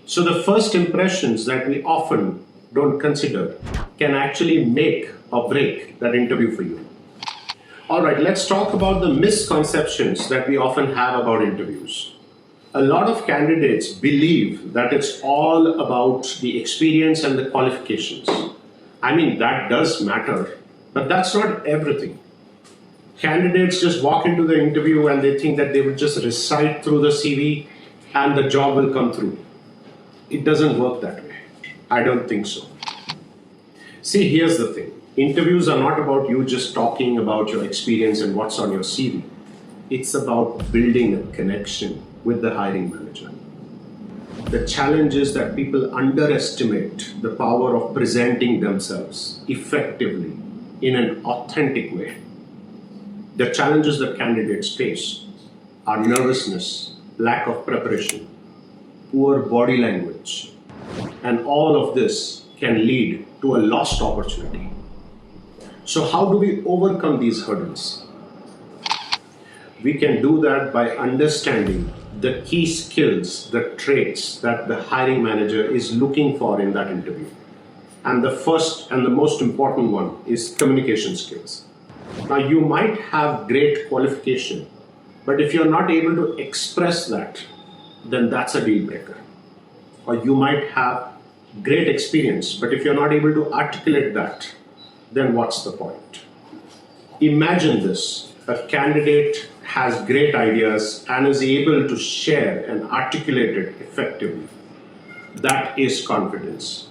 [SPEAKER 1] So the first impressions that we often don't consider can actually make or break that interview for you. All right, let's talk about the misconceptions that we often have about interviews. A lot of candidates believe that it's all about the experience and the qualifications. I mean, that does matter, but that's not everything. Candidates just walk into the interview and they think that they will just recite through the CV and the job will come through. It doesn't work that way. I don't think so. See, here's the thing. Interviews are not about you just talking about your experience and what's on your CV. It's about building a connection with the hiring manager. The challenge is that people underestimate the power of presenting themselves effectively in an authentic way. The challenges that candidates face are nervousness, lack of preparation, poor body language, and all of this can lead to a lost opportunity. So, how do we overcome these hurdles? We can do that by understanding the key skills, the traits that the hiring manager is looking for in that interview. And the first and the most important one is communication skills. Now, you might have great qualification, but if you're not able to express that, then that's a deal breaker. Or you might have great experience, but if you're not able to articulate that, then what's the point? Imagine this: a candidate has great ideas and is able to share and articulate it effectively. That is confidence.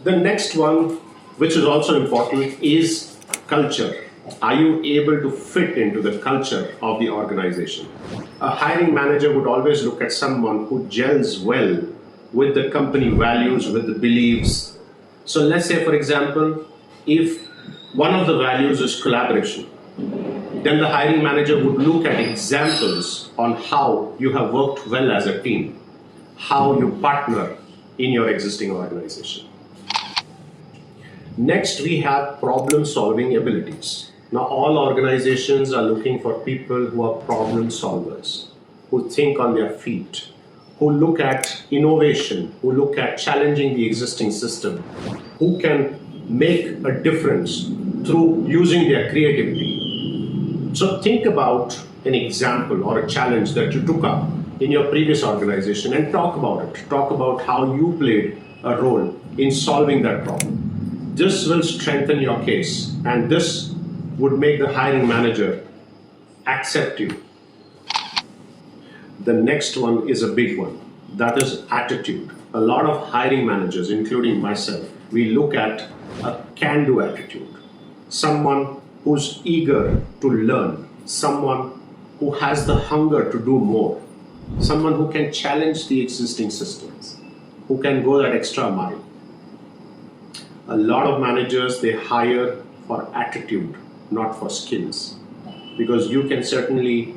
[SPEAKER 1] The next one, which is also important, is culture. Are you able to fit into the culture of the organization? A hiring manager would always look at someone who gels well with the company values, with the beliefs. So let's say, for example, if one of the values is collaboration, then the hiring manager would look at examples on how you have worked well as a team, how you partner in your existing organization. Next, we have problem-solving abilities. Now, all organizations are looking for people who are problem solvers, who think on their feet, who look at innovation, who look at challenging the existing system, who can make a difference through using their creativity. So think about an example or a challenge that you took up in your previous organization and talk about it. Talk about how you played a role in solving that problem. This will strengthen your case, and this would make the hiring manager accept you. The next one is a big one. That is attitude. A lot of hiring managers, including myself, we look at a can-do attitude. Someone who's eager to learn. Someone who has the hunger to do more. Someone who can challenge the existing systems. Who can go that extra mile. A lot of managers, they hire for attitude, not for skills. Because you can certainly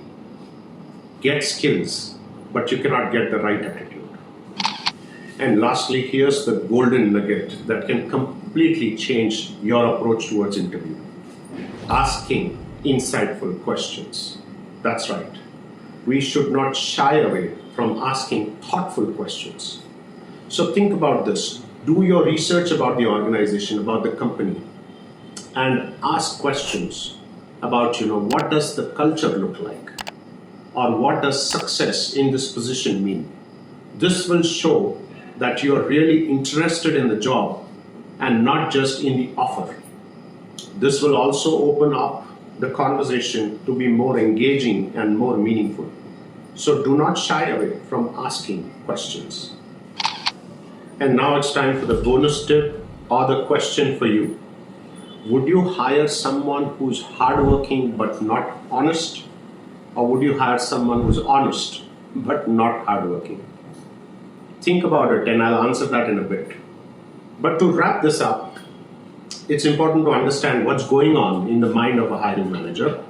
[SPEAKER 1] get skills, but you cannot get the right attitude. And lastly, here's the golden nugget that can completely change your approach towards interview. Asking insightful questions. That's right. We should not shy away from asking thoughtful questions. So think about this. Do your research about the organization, about the company, and ask questions about, what does the culture look like? Or what does success in this position mean? This will show that you are really interested in the job and not just in the offer. This will also open up the conversation to be more engaging and more meaningful. So do not shy away from asking questions. And now it's time for the bonus tip or the question for you. Would you hire someone who's hardworking but not honest? Or would you hire someone who's honest but not hardworking? Think about it, and I'll answer that in a bit. But to wrap this up, it's important to understand what's going on in the mind of a hiring manager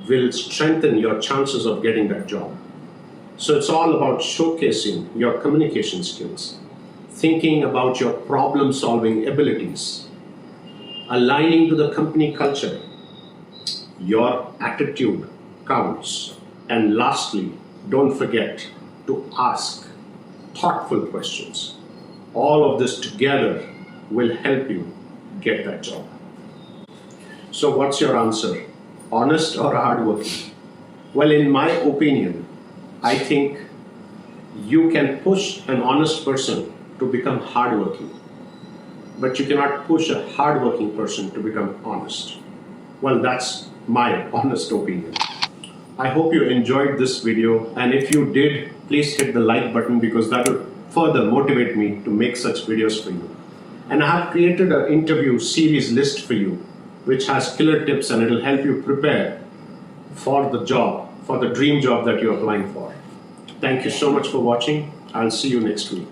[SPEAKER 1] will strengthen your chances of getting that job. So it's all about showcasing your communication skills, thinking about your problem-solving abilities, aligning to the company culture. Your attitude counts. And lastly, don't forget to ask thoughtful questions. All of this together will help you get that job. So what's your answer? Honest or hardworking? Well, in my opinion, I think you can push an honest person to become hardworking, but you cannot push a hardworking person to become honest. Well, that's my honest opinion. I hope you enjoyed this video, and if you did, please hit the like button because that will further motivate me to make such videos for you. And I have created an interview series list for you which has killer tips, and it will help you prepare for the job, for the dream job that you're applying for. Thank you so much for watching. I'll see you next week.